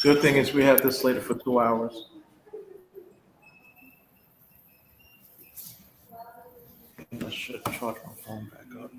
Good thing is we have this slated for 2 hours. I should charge my phone back up.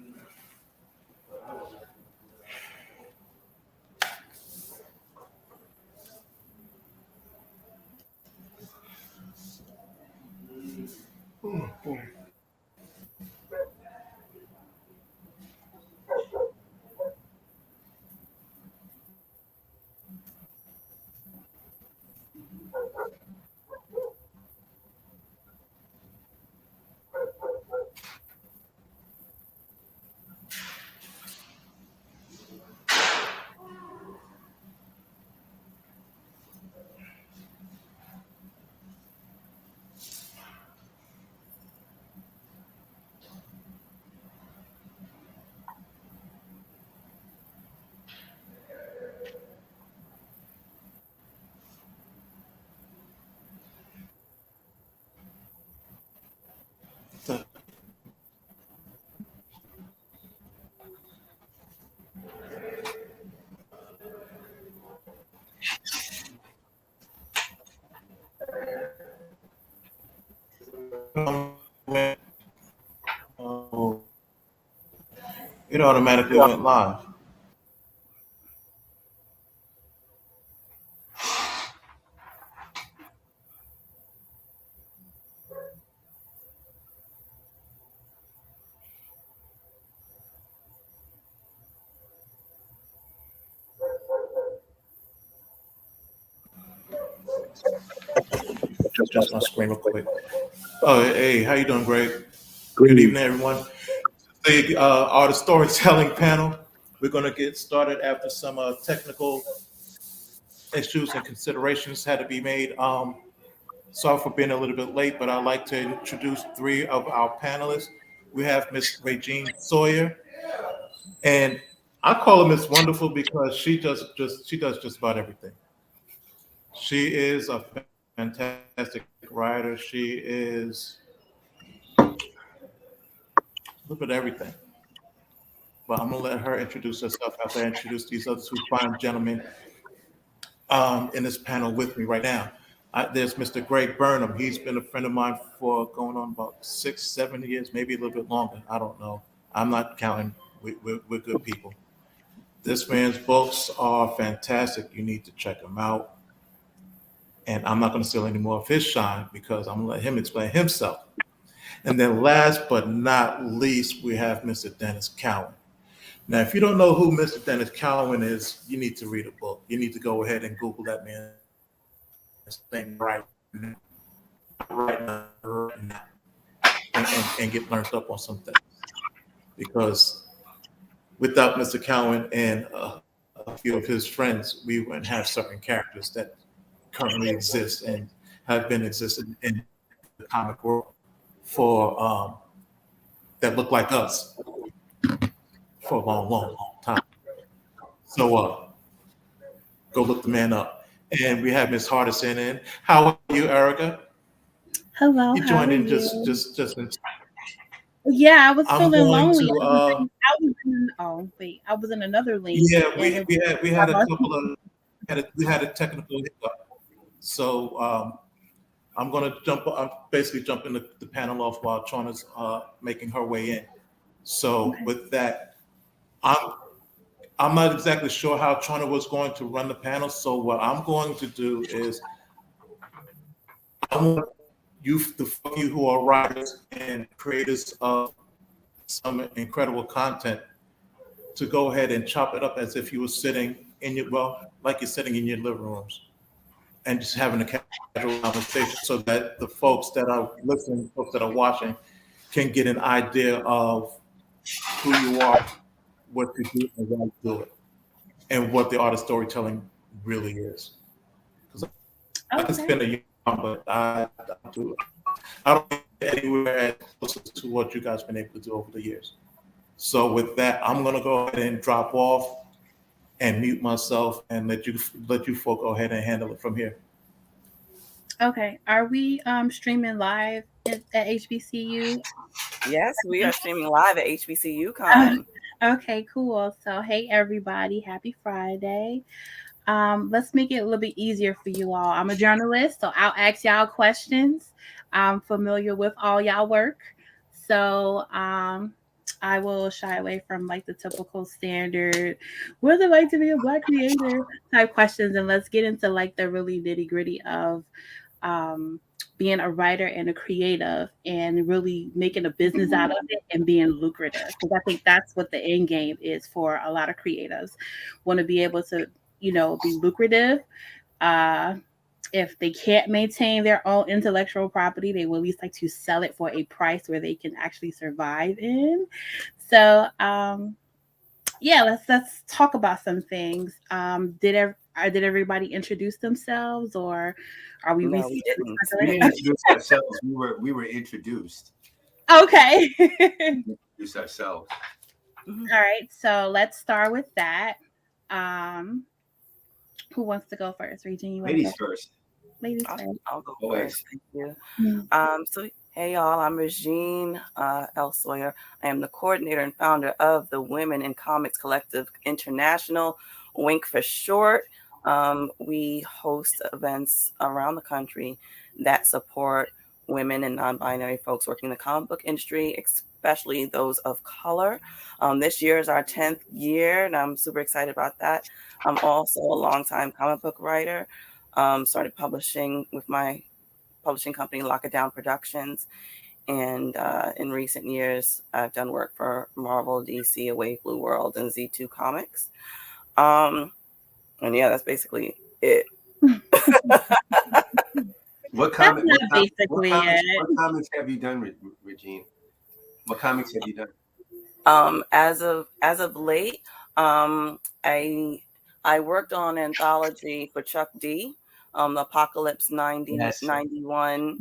Oh, it automatically went live. Adjust my screen real quick. Oh, hey, how you doing, Greg? Good Greetings. evening, everyone. The artist storytelling panel. We're going to get started after some technical issues and considerations had to be made. Sorry for being a little bit late, but I'd like to introduce three of our panelists. We have Miss Regine Sawyer, and I call her Miss Wonderful because she does just about everything. She is a fantastic writer. She is a little bit of everything. But I'm gonna let her introduce herself after I introduce these other two fine gentlemen in this panel with me right now. There's Mr. Greg Burnham. He's been a friend of mine for going on about 6, 7 years, maybe a little bit longer. I don't know. I'm not counting. We're good people. This man's books are fantastic. You need to check them out. And I'm not going to steal any more of his shine because I'm going to let him explain himself. And then last but not least, we have Mr. Dennis Cowan. Now, if you don't know who Mr. Dennis Cowan is, you need to read a book. You need to go ahead and Google that man's thing right now and get learned up on some things. Because without Mr. Cowan and a few of his friends, we wouldn't have certain characters that currently exist and have been existing in the comic world for that look like us for a long, long, long time. So go look the man up. And we have Miss Hardison in. How are you, Erica? Hello, You how joined are in you? just in time. Yeah, I was I'm feeling going lonely. to I was in another link yeah, and it we I had a lost couple of we had a technical hiccup. So I'm going to I'm basically jumping the panel off while Trina's making her way in. So okay. with that, I'm I'm not exactly sure how Trina was going to run the panel. So what I'm going to do is I want you who are writers and creators of some incredible content to go ahead and chop it up as if you were sitting in your like you're sitting in your living rooms and just having a casual conversation so that the folks that are listening, folks that are watching, can get an idea of who you are, what you do, and why you do it, and what the art of storytelling really is. Because I can Okay. spend a year, but I don't get anywhere as close to what you guys have been able to do over the years. So with that, I'm gonna go ahead and drop off and mute myself and let you folk go ahead and handle it from here. Okay. Are we streaming live at HBCU? Yes, we are streaming live at HBCU Uh, Con. okay, cool. So, hey everybody, happy Friday. Let's make it a little bit easier for you all. I'm a journalist, so I'll ask y'all questions. I'm familiar with all y'all work. So, I will shy away from like the typical standard, what's it like to be a Black creator type questions, and let's get into like the really nitty gritty of um, being a writer and a creative and really making a business out of it and being lucrative. Because I think that's what the end game is for a lot of creatives. Want to be able to, be lucrative. Uh, if they can't maintain their own intellectual property, they will at least like to sell it for a price where they can actually survive in. So, yeah, let's talk about some things. Did everybody introduce themselves, or are we? No, we didn't. We didn't introduce ourselves. We were introduced. Okay. Introduce ourselves. All right. So let's start with that. Who wants to go first? Regina, you want Ladies to go? first. Ladies first. I'll go Always. first. Thank you. Mm. So hey y'all, I'm Regine L. Sawyer. I am the coordinator and founder of the Women in Comics Collective International, WINK for short. We host events around the country that support women and non-binary folks working in the comic book industry, especially those of color. This year is our 10th year, and I'm super excited about that. I'm also a longtime comic book writer. Started publishing with my publishing company, Lock It Down Productions. And in recent years, I've done work for Marvel, DC, Away Blue World, and Z2 Comics. And yeah, that's basically it. What comics have you done, Regine? What comics have you done? As of late, I worked on an anthology for Chuck D, the Apocalypse 91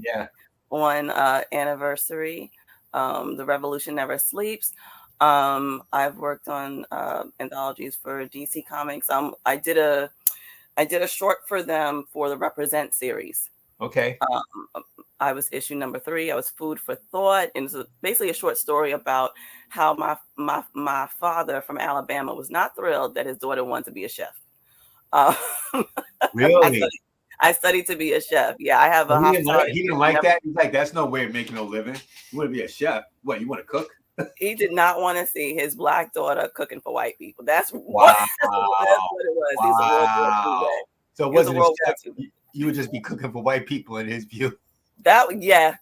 on anniversary, The Revolution Never Sleeps. I've worked on anthologies for DC Comics. I did a short for them for the Represent series. Okay. I was issue number 3. I was food for thought, and it's basically a short story about how my father from Alabama was not thrilled that his daughter wanted to be a chef. Really? I studied to be a chef. Yeah, I have a hospitality. He didn't like that. He's like, that's no way of making a living. You want to be a chef? What? You want to cook? He did not want to see his Black daughter cooking for white people. That's wow. What it was. Wow. So it wasn't a chef. You would just be cooking for white people in his view. Yeah.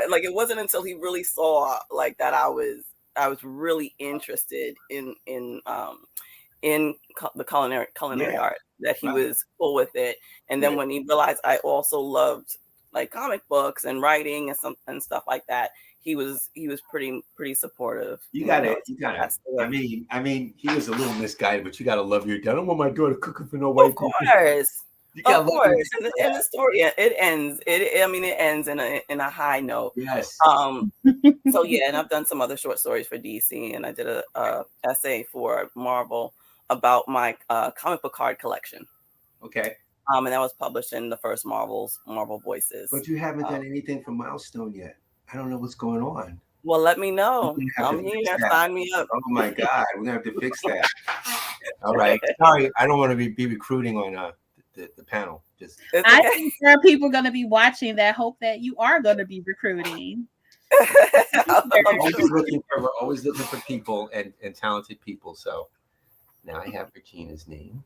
Like it wasn't until he really saw like that I was really interested in the culinary art, that he was cool with it. And then when he realized I also loved like comic books and writing and stuff like that, he was pretty supportive. You gotta. I mean, he was a little misguided, but you gotta love your dad. I don't want my daughter cooking for no white people. Of course. And the story it ends. It ends in a high note. Yes. So yeah, and I've done some other short stories for DC, and I did a essay for Marvel about my comic book card collection. Okay. And that was published in the first Marvel Voices. But you haven't done anything for Milestone yet. I don't know what's going on. Well, let me know. I'm here. Sign me up. Oh my God, we're gonna have to fix that. All right. Sorry, I don't want to be recruiting on the panel. Just I think there are people going to be watching that hope that you are going to be recruiting. We're always looking for people and talented people. So now I have Regina's name.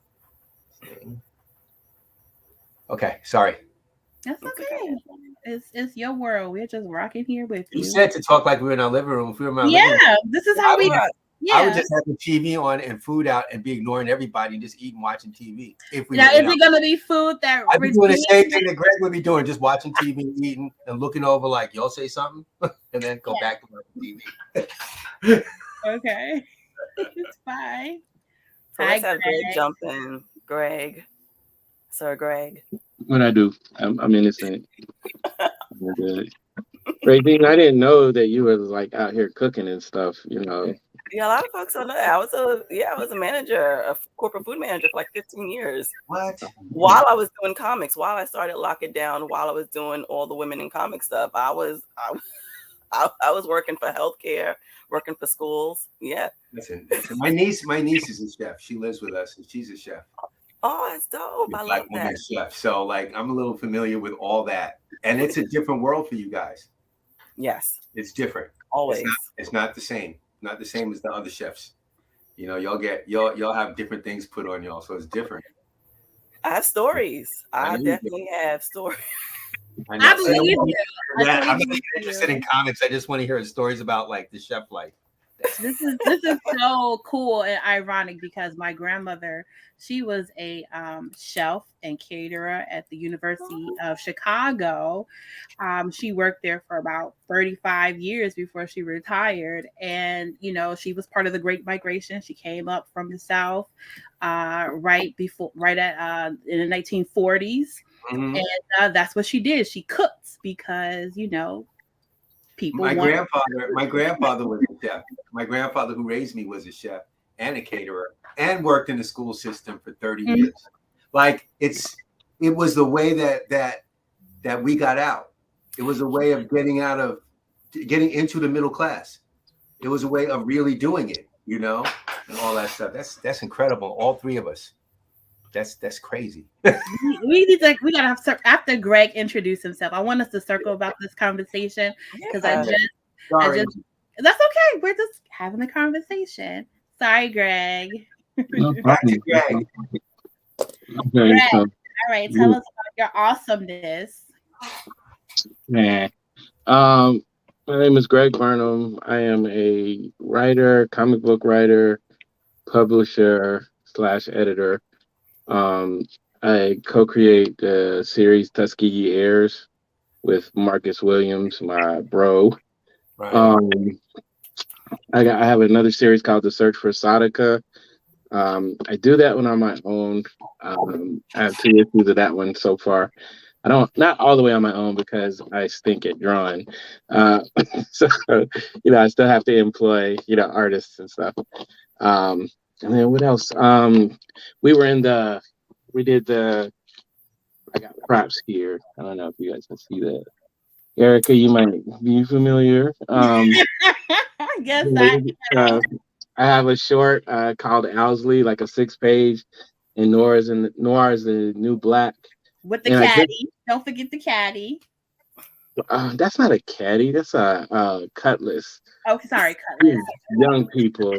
Okay, sorry. That's okay. It's your world. We're just rocking here with you. You said to talk like we were in our living room. If we were in our living room, this is how I would just have the TV on and food out and be ignoring everybody and just eating, watching TV. Is it going to be food that I'd be doing the same thing that Greg would be doing, just watching TV, eating, and looking over like, y'all say something, and then go back to watching TV. Okay. It's fine. So let's have Greg jump in. Greg. Sir Greg. What I do? I'm innocent. Regine, I didn't know that you were like out here cooking and stuff, Yeah, a lot of folks don't know that. I was a manager, a corporate food manager for like 15 years. What? While I was doing comics, while I started Lock It Down, while I was doing all the women in comics stuff, I was working for healthcare, working for schools. Yeah. Listen. My niece is a chef. She lives with us, and she's a chef. Oh, that's dope. I love Black woman that. chef. So like, I'm a little familiar with all that, and it's a different world for you guys. Yes, It's different. always. It's not the same. Not the same as the other chefs. You know, y'all have different things put on y'all, so it's different. I have stories. I I know you do. definitely have stories. I know. believe you. Yeah, I I'm not believe even interested in comics. I just want to hear stories about like the chef life. This is so cool and ironic because my grandmother, she was a chef and caterer at the University of Chicago. She worked there for about 35 years before she retired, and you know she was part of the Great Migration. She came up from the South right at in the 1940s, Mhm. and that's what she did. She cooked because you know people. My grandfather was a chef. My grandfather who raised me was a chef and a caterer and worked in the school system for 30 years. Like it was the way that we got out. It was a way of getting into the middle class. It was a way of really doing it, you know, and all that stuff. That's incredible. All three of us. That's crazy. we gotta have after Greg introduced himself. I want us to circle about this conversation because I just that's okay. We're just having a conversation. Sorry, Greg. No Back to problem. Greg. Okay, Greg, so, all right, tell us about your awesomeness. man. My name is Greg Burnham. I am a writer, comic book writer, publisher / editor. I co-create the series Tuskegee Airs with Marcus Williams, my bro. Right. I have another series called The Search for Sadaka. I do that one on my own. I have 2 issues of that one so far. Not all the way on my own because I stink at drawing. So, I still have to employ, artists and stuff. And then what else? I got props here. I don't know if you guys can see that. Erica, you might be familiar. I guess I have a short called Owsley, like a 6-page, and Noir is the new black. With the caddy. Don't forget the caddy. That's not a caddy. That's a cutlass. Oh, sorry, cutlass. Young people.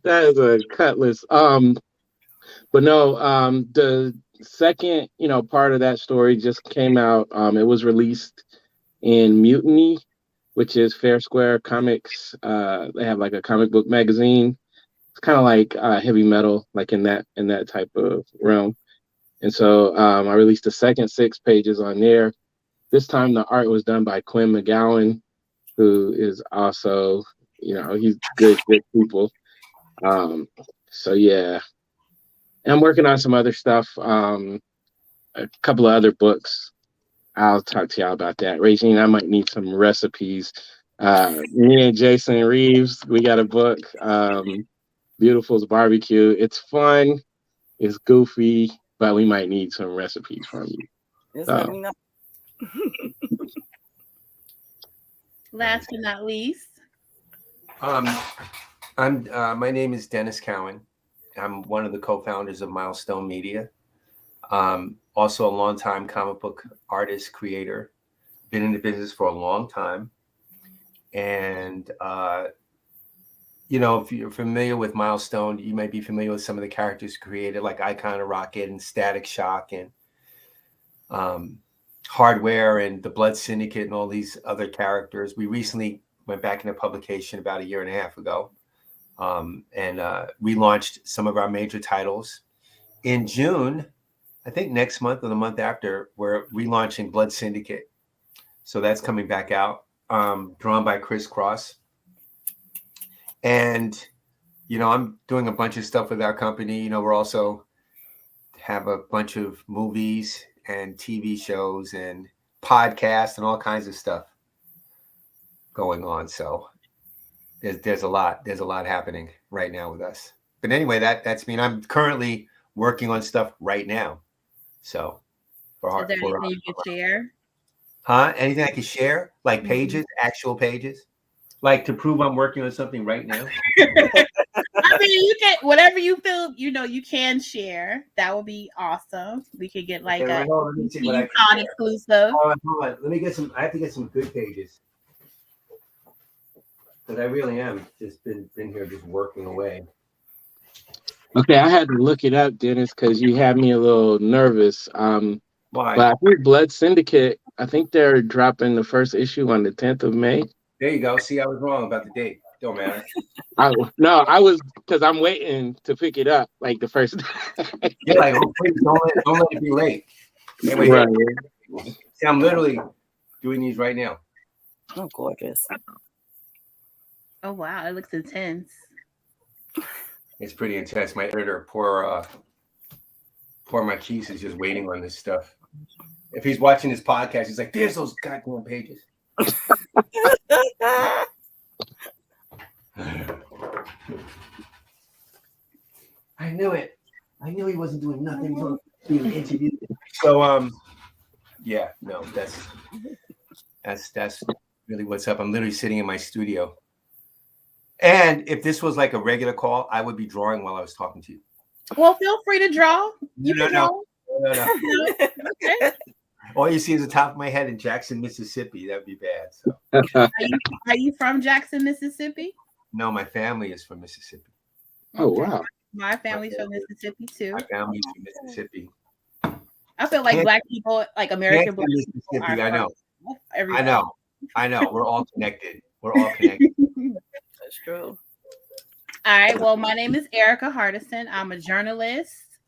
That is a cutlass. But no, the second, part of that story just came out. It was released in Mutiny, which is Fair Square Comics. They have like a comic book magazine. It's kind of like heavy metal, like in that type of realm. And so I released the second 6 pages on there. This time the art was done by Quinn McGowan, who is also, he's good people. So yeah. And I'm working on some other stuff, a couple of other books. I'll talk to y'all about that. Regine, I might need some recipes. Me and Jason Reeves, we got a book, Beautiful's Barbecue. It's fun, it's goofy, but we might need some recipes from you. Just let me know. Last but not least. My name is Dennis Cowan. I'm one of the co-founders of Milestone Media. Also a longtime comic book artist, creator. Been in the business for a long time. And, if you're familiar with Milestone, you might be familiar with some of the characters created, like Icon of Rocket and Static Shock and Hardware and the Blood Syndicate and all these other characters. We recently went back into publication about 1.5 years ago. And relaunched some of our major titles. In June, I think next month or the month after, we're relaunching Blood Syndicate. So that's coming back out, drawn by Chris Cross. And, I'm doing a bunch of stuff with our company. We're also have a bunch of movies and TV shows and podcasts and all kinds of stuff. going on. So there's a lot happening right now with us. But anyway, that's me. And I'm currently working on stuff right now. So Is there anything you can share? Anything I can share? Like pages, actual pages? Like to prove I'm working on something right now? I mean, you can, whatever you feel, you can share. That would be awesome. We could get like a UConn exclusive. Hold on. Let me get some. I have to get some good pages. Because I really am just been here just working away. Okay, I had to look it up, Dennis, because you had me a little nervous. Why? But I think Blood Syndicate, I think they're dropping the first issue on the 10th of May. There you go. See, I was wrong about the date. Don't matter. I was, because I'm waiting to pick it up like the first. You're like, oh, please don't let it be late. Anyway, Right. See, I'm literally doing these right now. Oh, gorgeous. Oh wow, it looks intense. It's pretty intense. My editor, poor Marquise, is just waiting on this stuff. If he's watching this podcast, he's like, "There's those goddamn pages." I knew it. I knew he wasn't doing nothing to being interviewed. So, yeah, no, that's really what's up. I'm literally sitting in my studio. And if this was like a regular call, I would be drawing while I was talking to you. Well, feel free to draw. You can draw. No. Okay. All you see is the top of my head in Jackson, Mississippi. That'd be bad. So. Are you from Jackson, Mississippi? No, my family is from Mississippi. Oh, wow. My family's from Mississippi too. My family's from Mississippi. I feel like Black people, like American Black people, Mississippi. are I know. everywhere. I know. We're all connected. That's true. All right. Well, my name is Erica Hardison. I'm a journalist.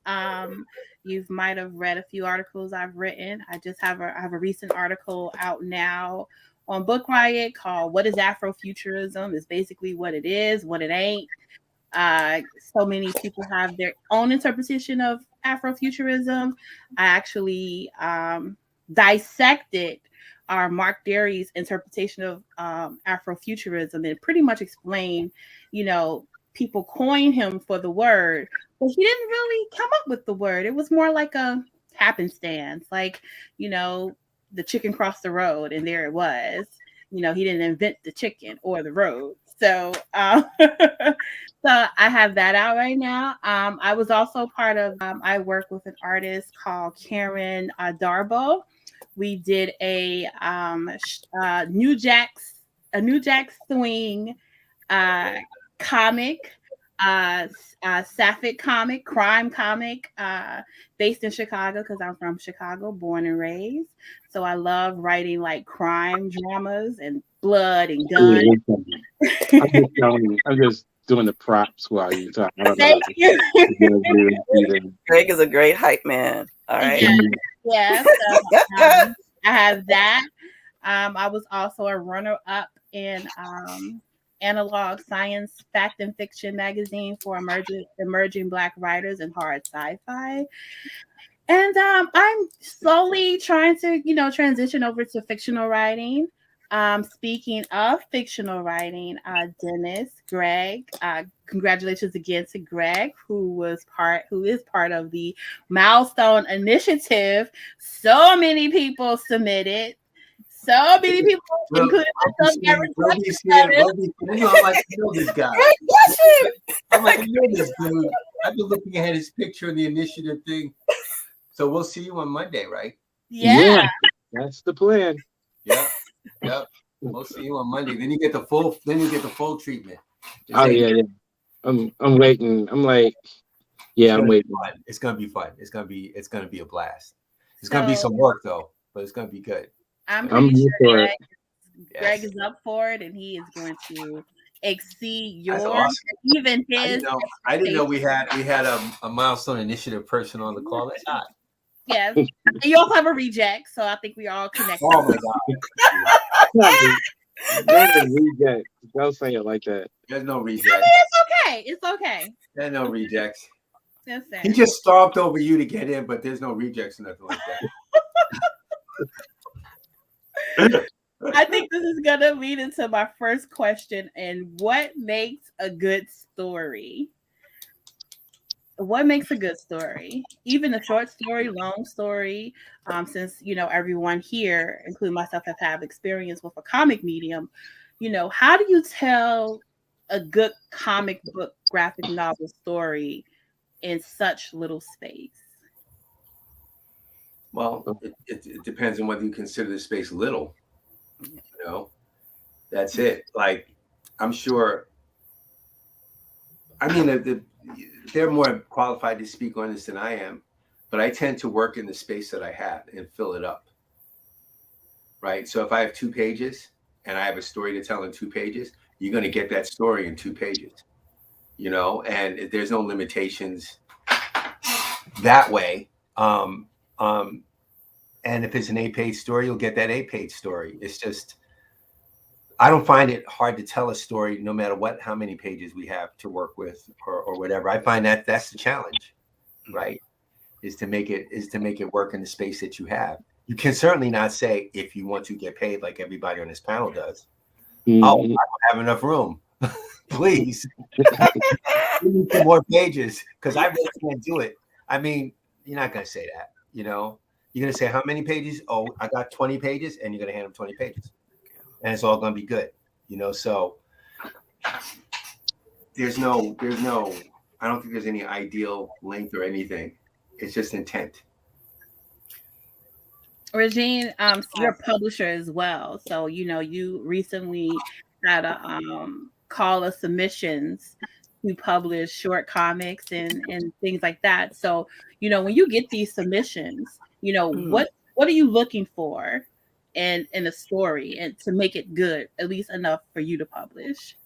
You might have read a few articles I've written. I have a recent article out now on Book Riot called "What is Afrofuturism?" It's basically what it is, what it ain't. So many people have their own interpretation of Afrofuturism. I actually dissected Mark Derry's interpretation of Afrofuturism and pretty much explained, people coined him for the word, but he didn't really come up with the word. It was more like a happenstance, like, the chicken crossed the road and there it was. He didn't invent the chicken or the road. So, so I have that out right now. I was also part of, I work with an artist called Karen Darbo. We did a New Jack Swing comic, sapphic comic, crime comic, based in Chicago because I'm from Chicago, born and raised. So I love writing like crime dramas and blood and guns. I'm just doing the props while you talk. Thank you. Greg is a great hype man. All right. Yeah. So, I have that. I was also a runner-up in Analog Science Fact and Fiction magazine for emerging Black writers and hard sci-fi. And I'm slowly trying to, transition over to fictional writing. Speaking of fictional writing, Dennis, Greg, congratulations again to Greg, who is part of the Milestone Initiative. So many people submitted. So many people, including myself, I'm like, I know this guy. I'm like, I know this dude. I've been looking at his picture in the initiative thing. So we'll see you on Monday, right? Yeah. That's the plan. Yeah. We'll see you on Monday. Then you get the full treatment. Yeah. I'm waiting. I'm like, yeah, I'm waiting. It's gonna be fun. It's gonna be a blast. It's gonna be some work though, but it's gonna be good. I'm pretty sure Greg is up for it, and he is going to exceed yours, awesome. Even his. I didn't know we had a Milestone Initiative person on the call. That's hot. Yes, and you also have a reject, so I think we are all connected. Oh my God! Reject. Don't say it like that. There's no rejects. I mean, it's okay. There's no rejects. That's it. He just stomped over you to get in, but there's no rejects or nothing like that. I think this is gonna lead into my first question. And what makes a good story? What makes a good story? Even a short story, long story. Since everyone here, including myself, have had experience with a comic medium. How do you tell a good comic book graphic novel story in such little space? Well, it depends on whether you consider the space little. That's it. Like, I'm sure. I mean, they're more qualified to speak on this than I am, but I tend to work in the space that I have and fill it up. Right. So if I have 2 pages and I have a story to tell in 2 pages, you're going to get that story in 2 pages. And there's no limitations that way. And if it's an 8-page story, you'll get that 8-page story. It's just, I don't find it hard to tell a story, no matter how many pages we have to work with or whatever. I find that that's the challenge, right? Is to make it work in the space that you have. You can certainly not say, if you want to get paid like everybody on this panel does, oh, I don't have enough room. Please. We need some more pages because I really can't do it. I mean, you're not going to say that, You're going to say, how many pages? Oh, I got 20 pages, and you're going to hand them 20 pages. And it's all going to be good, So there's no. I don't think there's any ideal length or anything. It's just intent. Regine, you're a publisher as well, so you recently had a call of submissions to publish short comics and things like that. So when you get these submissions, what are you looking for in a story and to make it good, at least enough for you to publish?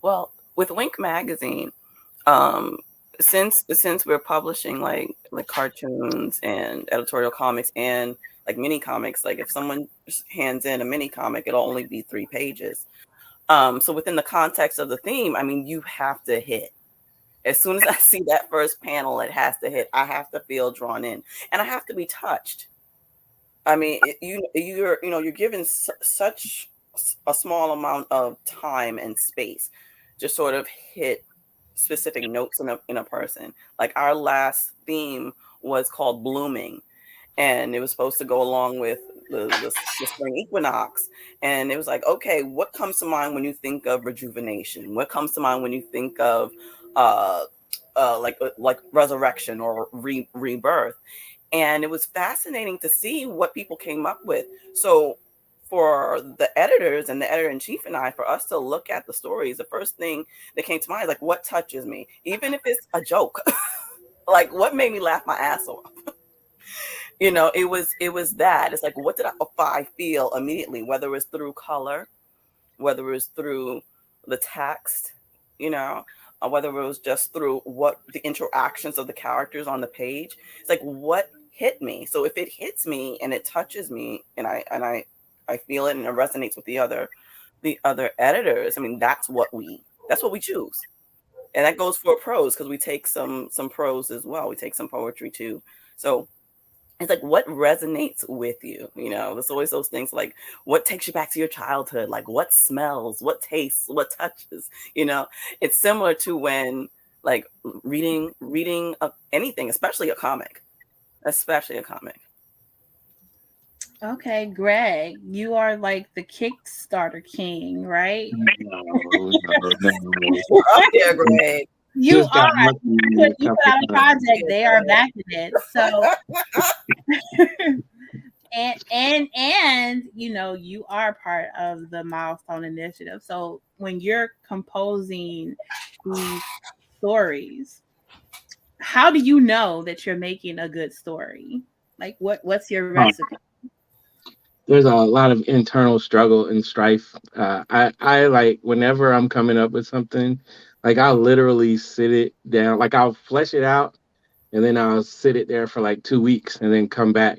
Well, with Wink Magazine, since we're publishing like cartoons and editorial comics and like mini comics, like if someone hands in a mini comic, it'll only be 3 pages. So within the context of the theme, I mean, you have to hit. As soon as I see that first panel, it has to hit. I have to feel drawn in, and I have to be touched. I mean, you're given such a small amount of time and space to sort of hit specific notes in a person. Like our last theme was called Blooming, and it was supposed to go along with the spring equinox. And it was like, okay, what comes to mind when you think of rejuvenation? What comes to mind when you think of like resurrection or rebirth? And it was fascinating to see what people came up with. So for the editors and the editor-in-chief and I, for us to look at the stories, the first thing that came to mind is like, what touches me? Even if it's a joke, like what made me laugh my ass off? It was that. It's like, what did I feel immediately, whether it was through color, whether it was through the text, whether it was just through what the interactions of the characters on the page. It's like, what hit me? So if it hits me and it touches me and I feel it and it resonates with the other editors, I mean, that's what we choose. And that goes for prose, because we take some prose as well. We take some poetry too. So it's like, what resonates with you? There's always those things like, what takes you back to your childhood? Like, what smells, what tastes, what touches? It's similar to when like reading anything, especially a comic. Okay, Greg, you are like the Kickstarter king, right? No. Yeah, Greg. You are. You put out a project, they are backing it. So, and you are part of the Milestone Initiative. So when you're composing these stories, how do you know that you're making a good story? Like, what's your recipe? There's a lot of internal struggle and strife. I like, whenever I'm coming up with something, like I'll literally sit it down, like I'll flesh it out, and then I'll sit it there for like 2 weeks and then come back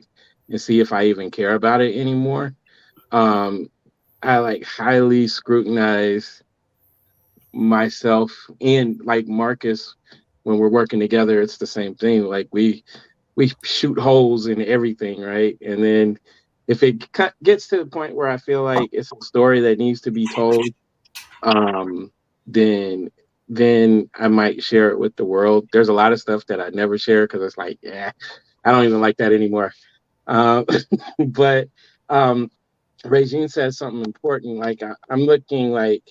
and see if I even care about it anymore. I like highly scrutinize myself, and like Marcus, when we're working together, it's the same thing. Like we shoot holes in everything, right? And then if it gets to the point where I feel like it's a story that needs to be told, then I might share it with the world. There's a lot of stuff that I never share because it's like, yeah, I don't even like that anymore. But Regine said something important. Like I'm looking like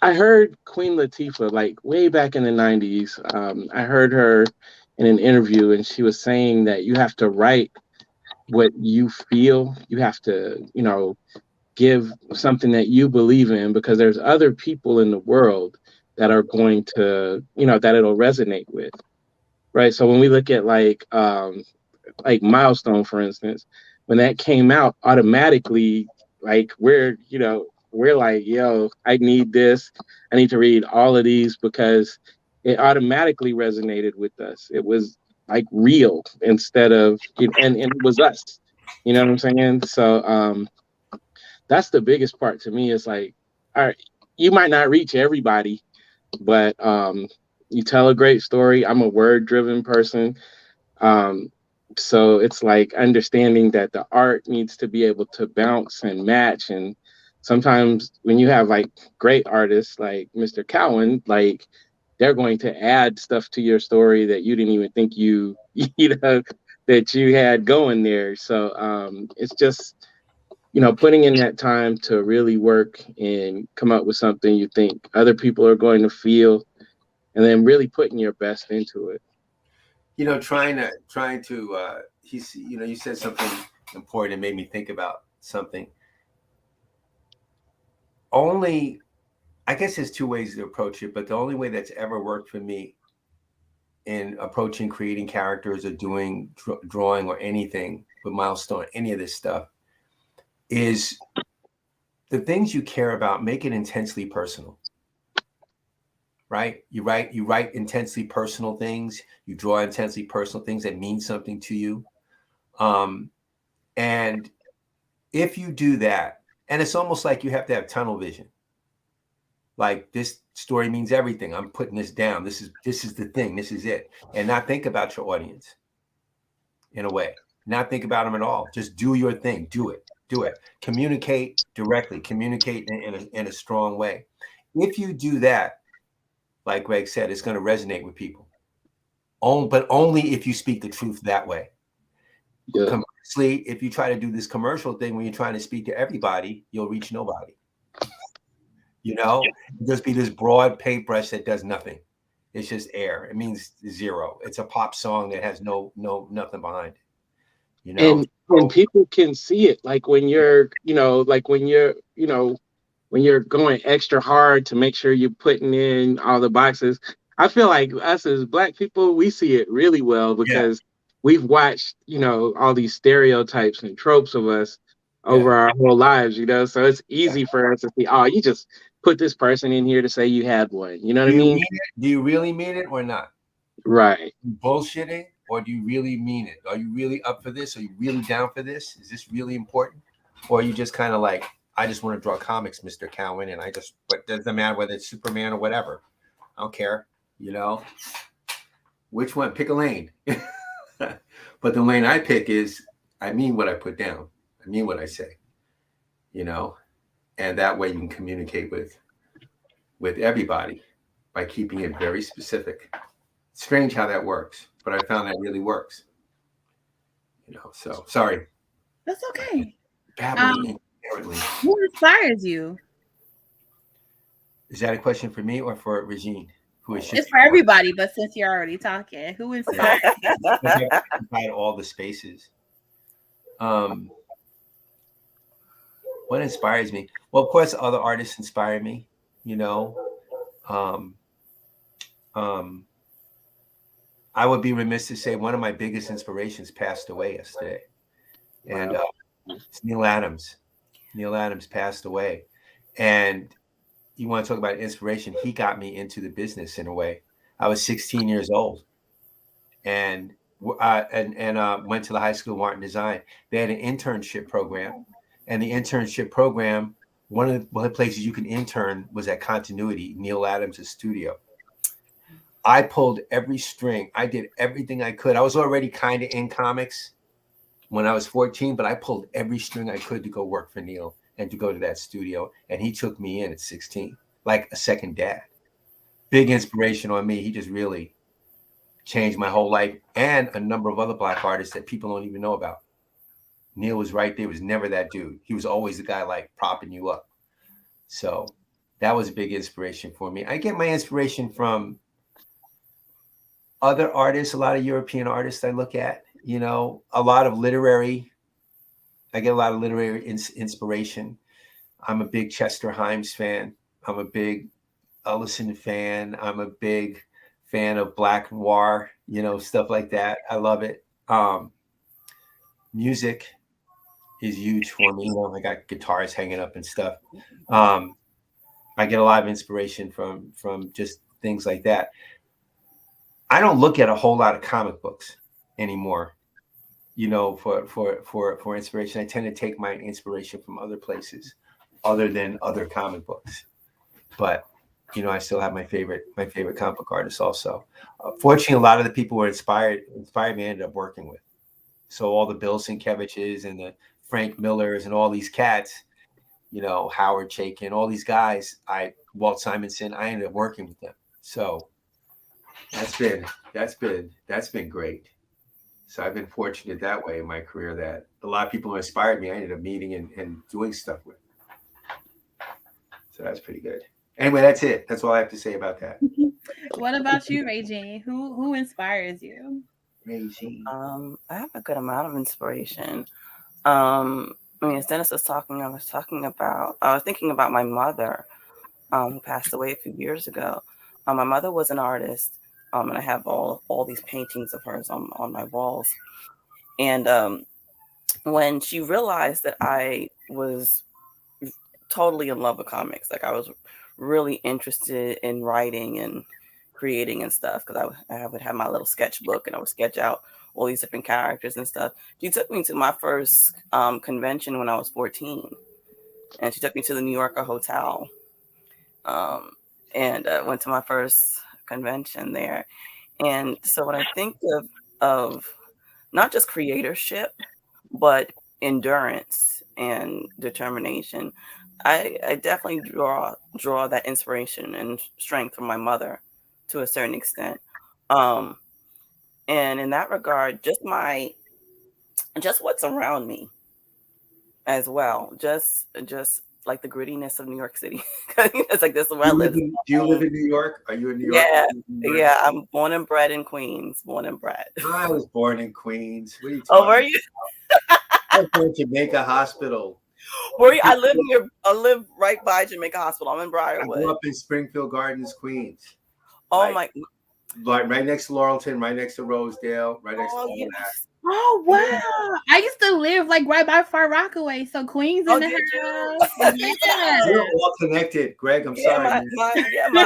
I heard Queen Latifah like way back in the 90s. I heard her in an interview, and she was saying that you have to write what you feel. You have to, give something that you believe in, because there's other people in the world that are going to, that it'll resonate with. Right. So when we look at like Milestone, for instance, when that came out, automatically, like we're like, yo, I need this. I need to read all of these because it automatically resonated with us. It was like real instead of, and it was us. You know what I'm saying? So that's the biggest part to me. Is like, all right, you might not reach everybody, but you tell a great story. I'm a word-driven person. So it's like understanding that the art needs to be able to bounce and match. And sometimes when you have like great artists like Mr. Cowan, like they're going to add stuff to your story that you didn't even think that you had going there. So it's just, putting in that time to really work and come up with something you think other people are going to feel, and then really putting your best into it. Trying to you said something important and made me think about something. I guess there's two ways to approach it, but the only way that's ever worked for me in approaching creating characters or doing drawing or anything with Milestone, any of this stuff, is the things you care about, make it intensely personal. Right? You write intensely personal things. You draw intensely personal things that mean something to you. And if you do that, and it's almost like you have to have tunnel vision. Like, this story means everything. I'm putting this down. This is the thing. This is it. And not think about your audience in a way. Not think about them at all. Just do your thing. Do it. Communicate directly. Communicate in a strong way. If you do that, like Greg said, it's going to resonate with people. But only if you speak the truth that way. Yeah. Conversely, if you try to do this commercial thing when you're trying to speak to everybody, you'll reach nobody. Just be this broad paintbrush that does nothing. It's just air. It means zero. It's a pop song that has nothing behind it. And people can see it, like when you're, when you're going extra hard to make sure you're putting in all the boxes. I feel like us as Black people, we see it really well because we've watched, all these stereotypes and tropes of us over our whole lives, so it's easy for us to see, oh, you just put this person in here to say you had one. You know what I mean? Do you really mean it or not? Right. Bullshitting, or do you really mean it? Are you really up for this? Are you really down for this? Is this really important? Or are you just kind of like, I just want to draw comics, Mr. Cowan, and but it doesn't matter whether it's Superman or whatever. I don't care, Which one? Pick a lane. But the lane I pick is, I mean what I put down. I mean what I say, and that way you can communicate with everybody by keeping it very specific. It's strange how that works, but I found that really works. So sorry. That's okay. Babbling. Who inspires you? Is that a question for me or for Regine? It's for everybody, but since you're already talking, who inspires you? Inside all the spaces. What inspires me? Well, of course, other artists inspire me. I would be remiss to say one of my biggest inspirations passed away yesterday, and it's Neil Adams. Neil Adams passed away, and you want to talk about inspiration? He got me into the business in a way. I was 16 years old, and went to the High School of Art and Design. They had an internship program, and the internship program, one of the places you can intern was at Continuity, Neil Adams' studio. I pulled every string. I did everything I could. I was already kind of in comics, when I was 14, but I pulled every string I could to go work for Neil and to go to that studio. And he took me in at 16, like a second dad. Big inspiration on me. He just really changed my whole life and a number of other Black artists that people don't even know about. Neil was right there. He was never that dude. He was always the guy like propping you up. So that was a big inspiration for me. I get my inspiration from other artists, a lot of European artists I look at, you know, a lot of literary. I get a lot of literary inspiration. I'm a big Chester Himes fan. I'm a big Ellison fan. I'm a big fan of Black Noir, you know, stuff like that. I love it. Music is huge for me. You know, I got guitars hanging up and stuff. I get a lot of inspiration from just things like that. I don't look at a whole lot of comic books anymore, you know, for inspiration. I tend to take my inspiration from other places other than other comic books. But, you know, I still have my favorite comic book artists also. Fortunately, a lot of the people who were inspired me, I ended up working with. So all the Bill Sienkiewicz's and the Frank Millers and all these cats, you know, Howard Chaykin, all these guys, Walt Simonson, I ended up working with them. So that's been great. So I've been fortunate that way in my career that a lot of people who inspired me, I ended up meeting and doing stuff with. So that's pretty good. Anyway, that's it. That's all I have to say about that. What about you, Regine? Who inspires you? Regine. I have a good amount of inspiration. I mean, as Dennis was talking, I was thinking about my mother, who passed away a few years ago. My mother was an artist, and I have all these paintings of hers on my walls. And when she realized that I was totally in love with comics, like I was really interested in writing and creating and stuff, because I would have my little sketchbook and I would sketch out all these different characters and stuff. She took me to my first convention when I was 14, and she took me to the New Yorker Hotel, and went to my first convention there. And so when I think of not just creatorship, but endurance and determination, I definitely draw that inspiration and strength from my mother to a certain extent. And in that regard, just what's around me as well. Just like the grittiness of New York City. It's like, this is where I live. Do you live in New York? Are you in New York? Yeah. I'm born and bred in Queens. I was born in Queens. What are you Oh, were you? I was born in Jamaica Hospital. Were you? I live right by Jamaica Hospital. I'm in Briarwood. I grew up in Springfield Gardens, Queens. Oh my! Like right next to Laurelton, right next to Rosedale, right next to all yes. that. Oh wow! I used to live like right by Far Rockaway, so Queens in the house. Yeah. We're all connected, Greg. I'm sorry. My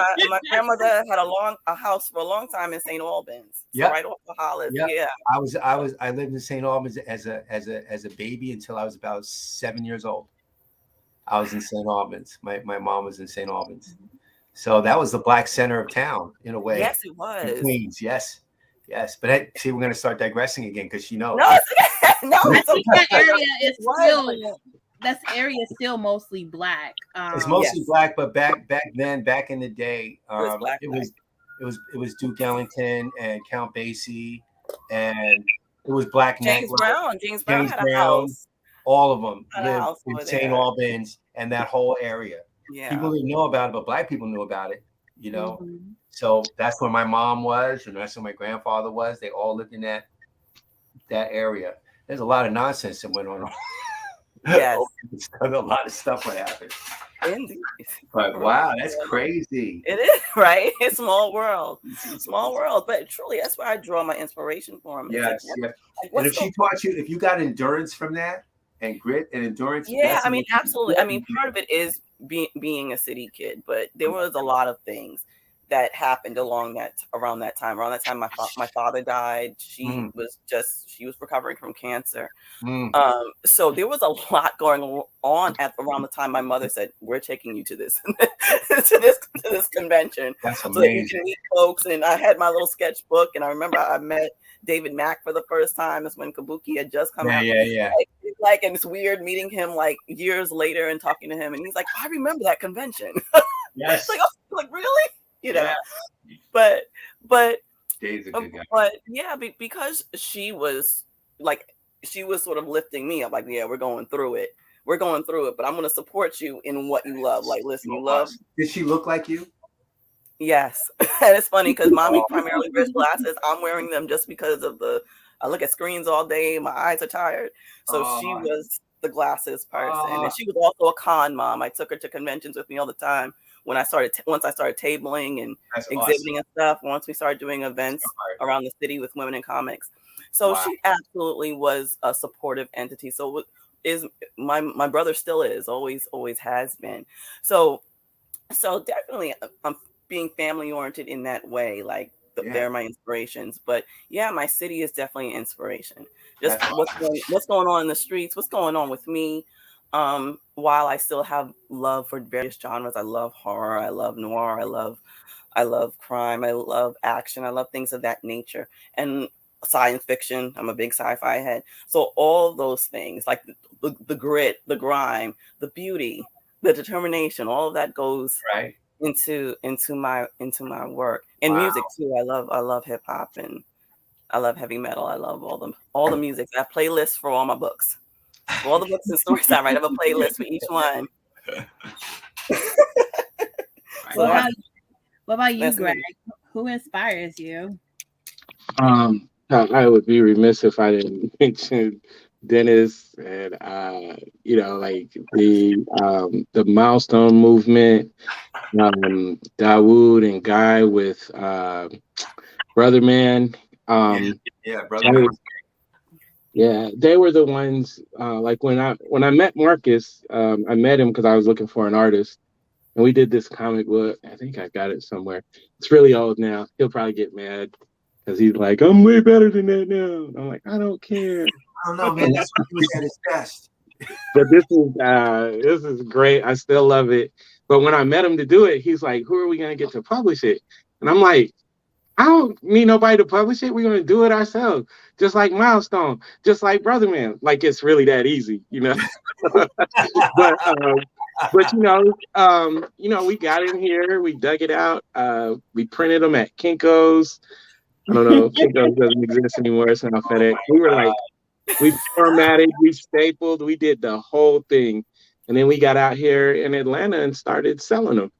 grandmother had a house for a long time in St. Albans. Yeah, right off the Hollis. Yep. Yeah. I lived in St. Albans as a baby until I was about 7 years old. I was in St. Albans. My mom was in St. Albans. So that was the black center of town in a way. Yes, it was. Queens, yes. But see, we're going to start digressing again because she knows. No, I think that area is still mostly black. It's mostly black, but back in the day, it was Duke Ellington and Count Basie, and it was black. James Brown had a house. All of them lived in St. Albans and that whole area. Yeah. People didn't know about it, but black people knew about it, you know. Mm-hmm. So that's where my mom was, and that's where my grandfather was. They all lived in that area. There's a lot of nonsense that went on. Yes. A lot of stuff would happen. Indeed. But wow, that's crazy. It is, right? It's small world. But truly, that's where I draw my inspiration from. Yes. And if she taught you, if you got endurance from that, and grit and endurance. Yeah, I mean, absolutely. I mean, part of it is being a city kid, but there was a lot of things that happened around that time. Around that time, my father died. She was recovering from cancer. So there was a lot going on around the time my mother said, "We're taking you to this to this convention." That's amazing. So that you can meet folks. And I had my little sketchbook, and I remember I met David Mack for the first time. That's when Kabuki had just come out. Yeah. Like, and it's weird meeting him like years later and talking to him, and he's like, I remember that convention. Yes. like really, you know. Yeah. But Dave's a good guy. But yeah, because she was sort of lifting me up, like, yeah, we're going through it, but I'm going to support you in what you love. Like, listen, you love. Did she look like you? Yes. And it's funny because mommy primarily wears glasses. I'm wearing them just because of I look at screens all day. My eyes are tired. So she was the glasses person. And she was also a con mom. I took her to conventions with me all the time. Once I started tabling and exhibiting and stuff, once we started doing events around the city with women in comics. So she absolutely was a supportive entity. So is my brother still is, always has been. So definitely I'm being family oriented in that way. Like they're my inspirations. But yeah, my city is definitely an inspiration. Just what's going on in the streets, what's going on with me. While I still have love for various genres, I love horror, I love noir, I love crime, I love action, I love things of that nature, and science fiction. I'm a big sci-fi head, so all those things, like the grit, the grime, the beauty, the determination, all of that goes into my work and music too. I love hip hop and I love heavy metal. I love all the music. I have playlists for all my books. All the books and stories I write, I have a playlist for each one. What about you, Greg? Who inspires you? I would be remiss if I didn't mention Dennis and like the Milestone movement, Dawood and Guy with Brother Man. Brother Man. Yeah, they were the ones. Like when I met Marcus, I met him because I was looking for an artist, and we did this comic book. I think I got it somewhere. It's really old now. He'll probably get mad because he's like, "I'm way better than that now." I'm like, "I don't care." I don't know, man. That's when he was at his best. But this is great. I still love it. But when I met him to do it, he's like, "Who are we gonna get to publish it?" And I'm like, I don't need nobody to publish it. We're going to do it ourselves. Just like Milestone, just like Brother Man. Like, it's really that easy, you know? but we got in here, we dug it out. We printed them at Kinko's. I don't know, Kinko's doesn't exist anymore. It's now FedEx. We were like, we formatted, we stapled, we did the whole thing. And then we got out here in Atlanta and started selling them.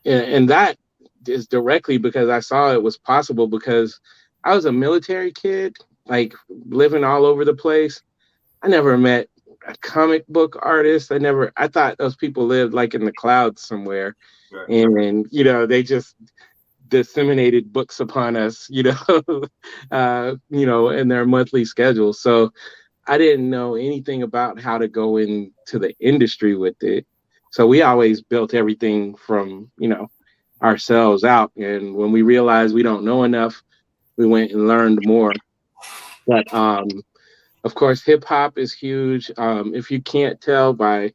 And that is directly because I saw it was possible, because I was a military kid, like living all over the place. I never met a comic book artist. I thought those people lived like in the clouds somewhere. Right. And, they just disseminated books upon us, in their monthly schedule. So I didn't know anything about how to go into the industry with it. So we always built everything from, ourselves out. And when we realized we don't know enough, we went and learned more. But of course, hip hop is huge. If you can't tell by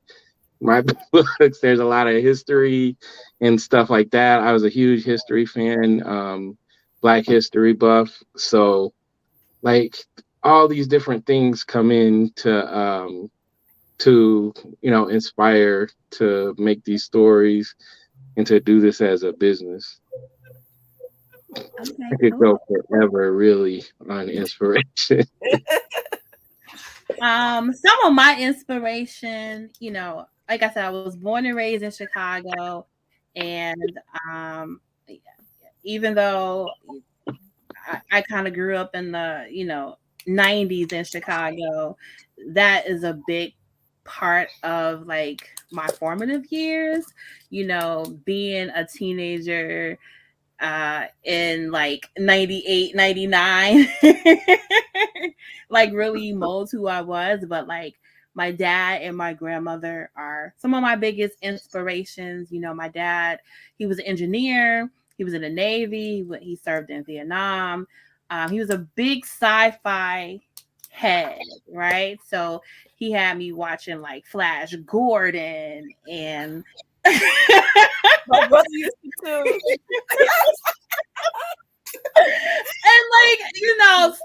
my books, there's a lot of history and stuff like that. I was a huge history fan, Black history buff. So like all these different things come in to inspire to make these stories and to do this as a business. I could go forever, really, on inspiration. Some of my inspiration, like I said, I was born and raised in Chicago, and even though I kind of grew up in the 90s in Chicago, that is a big part of like my formative years, being a teenager in like 98, 99, like really molds who I was. But like my dad and my grandmother are some of my biggest inspirations. My dad, he was an engineer, he was in the Navy, he served in Vietnam. He was a big sci-fi head, right? So he had me watching like Flash Gordon and my brother used to too. and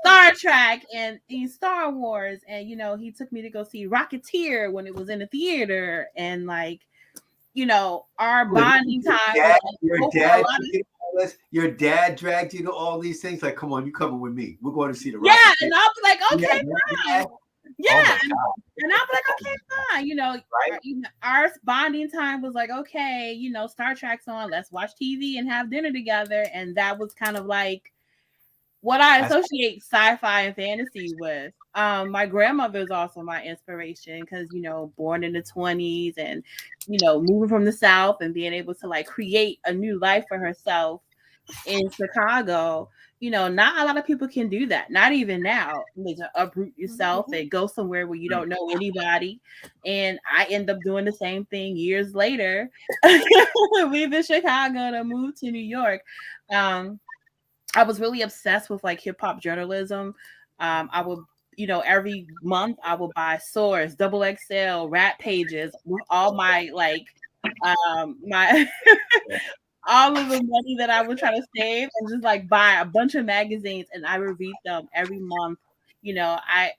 Star Trek and Star Wars, and he took me to go see Rocketeer when it was in the theater, and our bonding time. Your dad dragged you to all these things. Like, come on, you coming with me? We're going to see the Rocketeer. Yeah, and I'll be like, okay, fine. Yeah, Oh and I'll be like, okay, fine. Right? Our bonding time was like, okay, Star Trek's on, let's watch TV and have dinner together, and that was kind of like what I associate sci-fi and fantasy with. My grandmother is also my inspiration because, born in the 20s and, moving from the South and being able to like create a new life for herself in Chicago. Not a lot of people can do that. Not even now. You to uproot yourself and go somewhere where you don't know anybody. And I end up doing the same thing years later, leaving Chicago to move to New York. I was really obsessed with like hip hop journalism. I would, every month I would buy Source, Double XL, Rap Pages with all my like, my all of the money that I would try to save and just like buy a bunch of magazines, and I would read them every month. I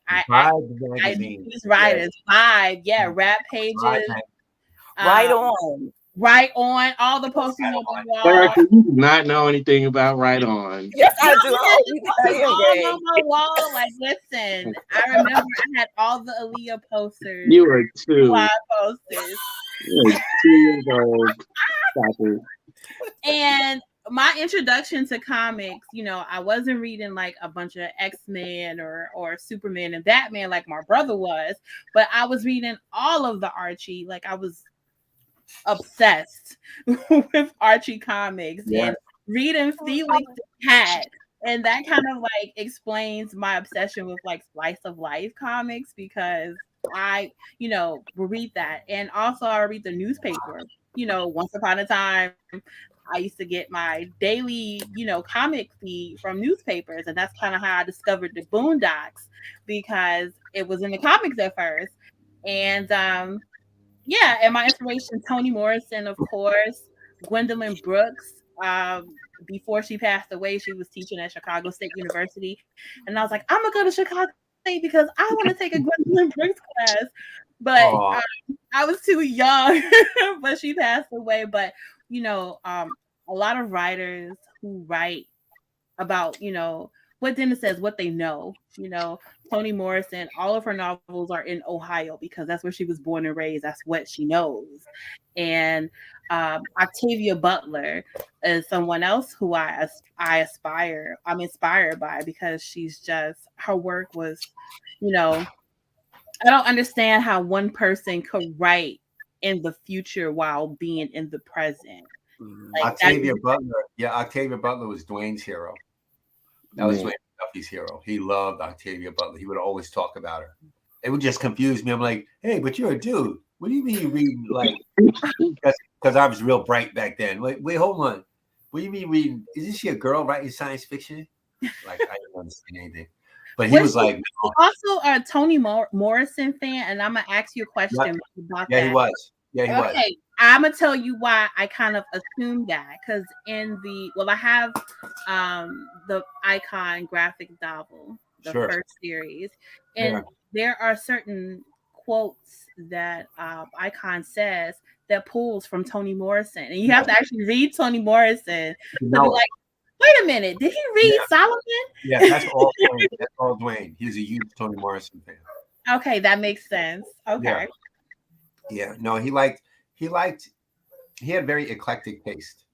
these writers, Rap Pages, Right On, all the posters on the wall. Erica, you do not know anything about Right On. Yes, I do. All on my wall. Like, listen, I remember I had all the Aaliyah posters. You were 2. Posters. You were 2 years old. Stop it. And my introduction to comics, I wasn't reading like a bunch of X-Men or Superman and Batman like my brother was, but I was reading all of the Archie. Like, I was obsessed with Archie comics and reading Felix the Cat. And that kind of like explains my obsession with like slice of life comics, because I, will read that. And also I read the newspaper. Once upon a time, I used to get my daily, comic feed from newspapers. And that's kind of how I discovered the Boondocks, because it was in the comics at first. And and my inspiration, Toni Morrison, of course, Gwendolyn Brooks. Before she passed away, she was teaching at Chicago State University. And I was like, I'm going to go to Chicago State because I want to take a Gwendolyn Brooks class. But I was too young, but she passed away. But, a lot of writers who write about, what Dennis says, what they know, Toni Morrison, all of her novels are in Ohio because that's where she was born and raised. That's what she knows. And Octavia Butler is someone else who I'm inspired by, because she's just, her work was, I don't understand how one person could write in the future while being in the present. Like, Octavia Butler was Dwayne's hero. That was Dwayne Duffy's hero. He loved Octavia Butler. He would always talk about her. It would just confuse me. I'm like, hey, but you're a dude. What do you mean you reading like? Because I was real bright back then. Wait, hold on. What do you mean reading? Isn't she a girl writing science fiction? Like, I didn't understand anything. But he was like, also a Toni Morrison fan, and I'm gonna ask you a question about that. Yeah, he was. Okay, I'm gonna tell you why I kind of assumed that, because I have the Icon graphic novel, the first series, and there are certain quotes that Icon says that pulls from Toni Morrison, and you have to actually read Toni Morrison to be like, wait a minute, did he read Solomon? Yeah, that's all Dwayne. That's all Dwayne. He's a huge Toni Morrison fan. Okay, that makes sense. Okay. Yeah. No, he had very eclectic taste.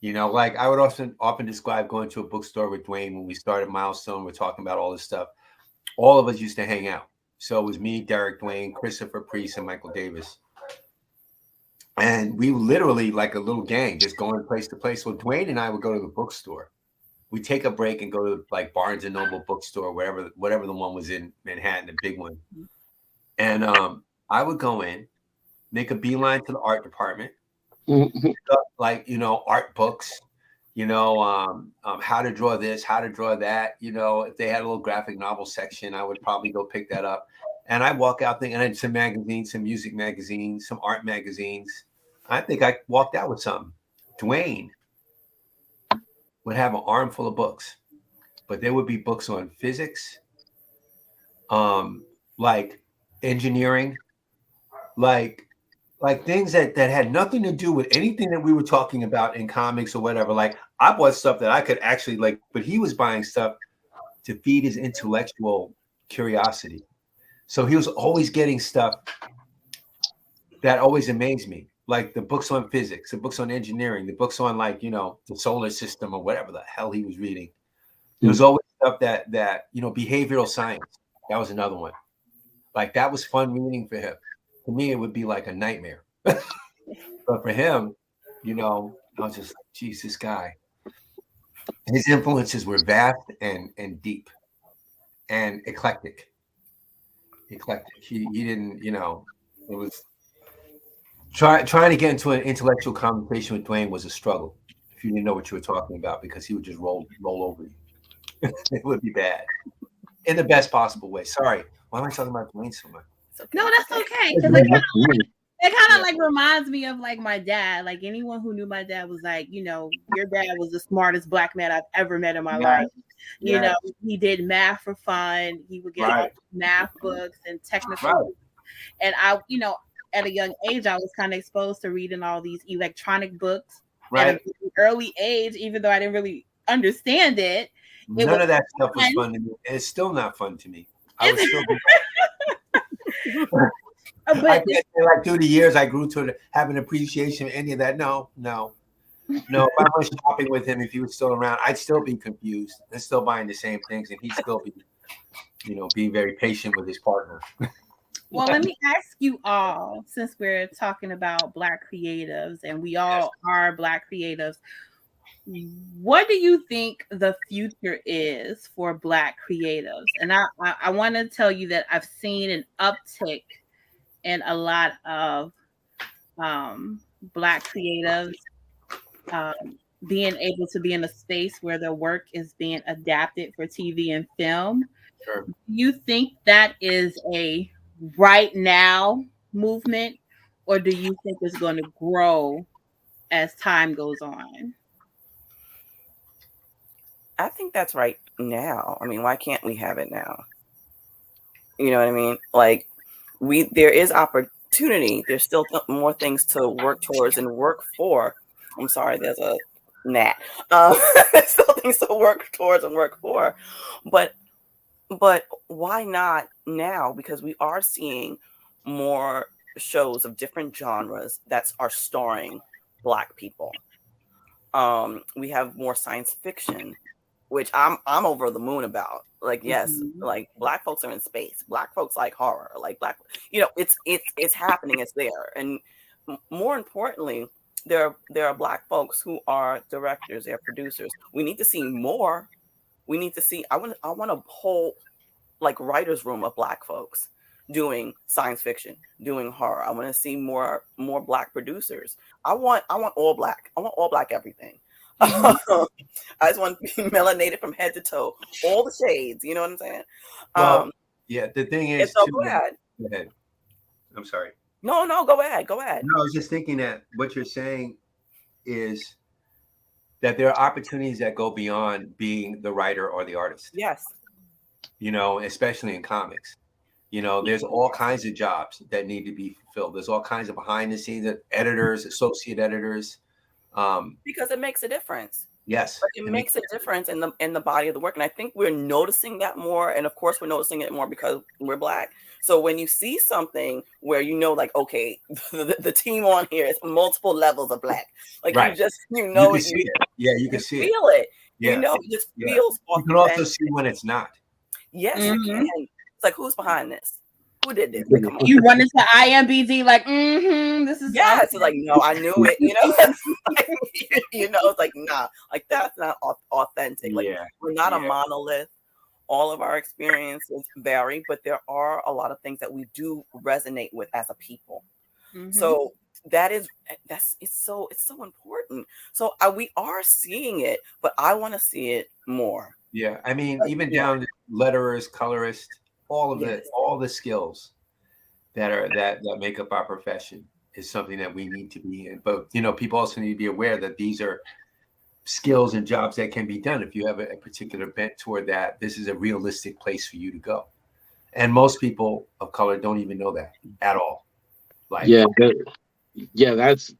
Like I would often describe going to a bookstore with Dwayne when we started Milestone. We're talking about all this stuff. All of us used to hang out. So it was me, Derek, Dwayne, Christopher Priest, and Michael Davis. And we literally, like a little gang, just going place to place. So Dwayne and I would go to the bookstore. We'd take a break and go to like Barnes and Noble bookstore, whatever the one was in Manhattan, the big one. And I would go in, make a beeline to the art department, like, art books, how to draw this, how to draw that. If they had a little graphic novel section, I would probably go pick that up. And I walk out thinking, and then some magazines, some music magazines, some art magazines. I think I walked out with something. Dwayne would have an armful of books, but there would be books on physics, like engineering, like things that had nothing to do with anything that we were talking about in comics or whatever. Like I bought stuff that I could actually like, but he was buying stuff to feed his intellectual curiosity. So he was always getting stuff that always amazed me, like the books on physics, the books on engineering, the books on like, the solar system or whatever the hell he was reading. There was always stuff that behavioral science. That was another one. Like that was fun reading for him. To me, it would be like a nightmare. But for him, I was just like, geez, this guy. His influences were vast and deep and eclectic. He didn't, it was trying to get into an intellectual conversation with Dwayne was a struggle if you didn't know what you were talking about, because he would just roll over you. It would be bad in the best possible way. Sorry, why am I talking about Dwayne so much? No, that's okay. Because it kind of like reminds me of like my dad. Like anyone who knew my dad was like, your dad was the smartest black man I've ever met in my life. You know, he did math for fun. He would get math books and technical. And I, at a young age, I was kind of exposed to reading all these electronic books at an early age, even though I didn't really understand it. None of that stuff was fun to me. It's still not fun to me. I was still. But like through the years, I grew to have an appreciation of any of that. No. If I was shopping with him, if he was still around, I'd still be confused and still buying the same things, and he'd still be, being very patient with his partner. Well, let me ask you all, since we're talking about Black creatives, and we all are Black creatives, what do you think the future is for Black creatives? And I want to tell you that I've seen an uptick in a lot of Black creatives being able to be in a space where their work is being adapted for TV and film. Sure. Do you think that is a right now movement, or do you think it's going to grow as time goes on? I think that's right now. I mean, why can't we have it now? You know what I mean? Like there is opportunity. There's still more things to work towards and work for. I'm sorry, there's a gnat. There's still things to work towards and work for. But why not now? Because we are seeing more shows of different genres that are starring Black people. We have more science fiction, which I'm over the moon about. Like, yes, like Black folks are in space. Black folks like horror. Like it's happening. It's there. And more importantly, there are Black folks who are directors. They're producers. We need to see more. We need to see. I want a whole like writers' room of Black folks doing science fiction, doing horror. I want to see more Black producers. I want all Black. I want all Black everything. I just want to be melanated from head to toe, all the shades. You know what I'm saying? Well, the thing is, so go ahead. Go ahead. I'm sorry. No, go ahead. No, I was just thinking that what you're saying is that there are opportunities that go beyond being the writer or the artist. Yes. Especially in comics. There's all kinds of jobs that need to be fulfilled. There's all kinds of behind the scenes editors, associate editors. Because it makes a difference. Yes. It makes a difference in the body of the work. And I think we're noticing that more. And of course, we're noticing it more because we're Black. So when you see something where like, okay, the team on here is multiple levels of Black. Like you can see it. Yeah, you can see it. Feel it. Yeah. It just feels authentic. You can also see when it's not. Yes, you can. It's like, who's behind this? Who did this? Like, you run into IMBD like, this is it's like, no, I knew it. It's like, nah, like that's not authentic. Like we're not a monolith. All of our experiences vary, but there are a lot of things that we do resonate with as a people. So it's so important. So we are seeing it, but I want to see it more. Yeah, I mean, even down to letterers, colorists, all of it, all the skills that make up our profession is something that we need to be in. But people also need to be aware that these are skills and jobs that can be done. If you have a particular bent toward that, this is a realistic place for you to go. And most people of color don't even know that at all. Like,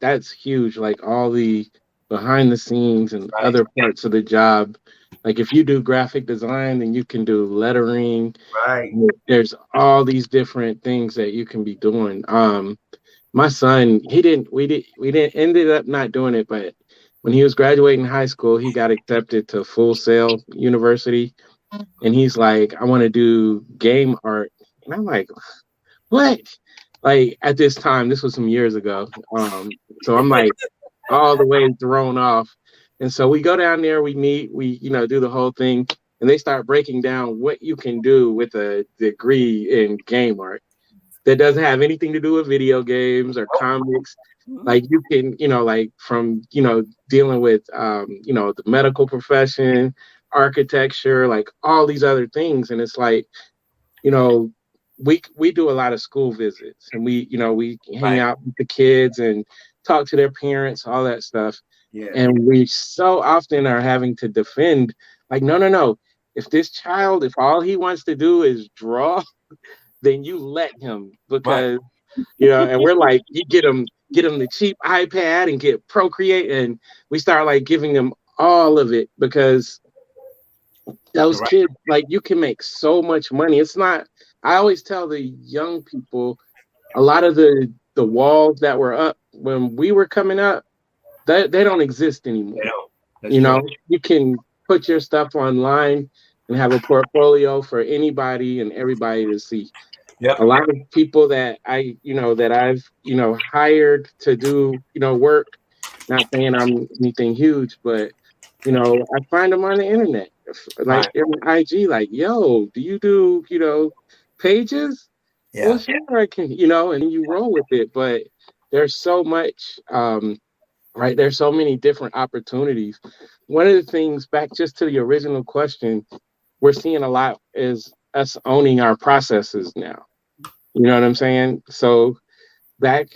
that's huge. Like all the behind the scenes and other parts of the job. Like if you do graphic design, then you can do lettering. Right. There's all these different things that you can be doing. My son, we ended up not doing it, but when he was graduating high school, he got accepted to Full Sail University. And he's like, I want to do game art. And I'm like, what? Like at this time, this was some years ago. So I'm like all the way thrown off. And so we go down there, we meet, we, do the whole thing. And they start breaking down what you can do with a degree in game art that doesn't have anything to do with video games or comics. Like you can, like from, dealing with, the medical profession, architecture, like all these other things. And it's like, we do a lot of school visits and we hang out with the kids and talk to their parents, all that stuff. Yeah. And we so often are having to defend, like, no. If all he wants to do is draw, then you let him, because, and we're like, you get him the cheap iPad and get Procreate, and we start like giving them all of it, because those kids, like, you can make so much money. It's not, I always tell the young people, a lot of the walls that were up when we were coming up, they don't exist anymore. You can put your stuff online and have a portfolio for anybody and everybody to see. Yep. A lot of people that I've hired to do, work, not saying I'm anything huge, but, I find them on the internet, like in IG, like, yo, do you do, pages? Yeah. Well, sure, I can, and you roll with it. But there's so much, there's so many different opportunities. One of the things, back just to the original question, we're seeing a lot is us owning our processes now. You know what I'm saying? So back,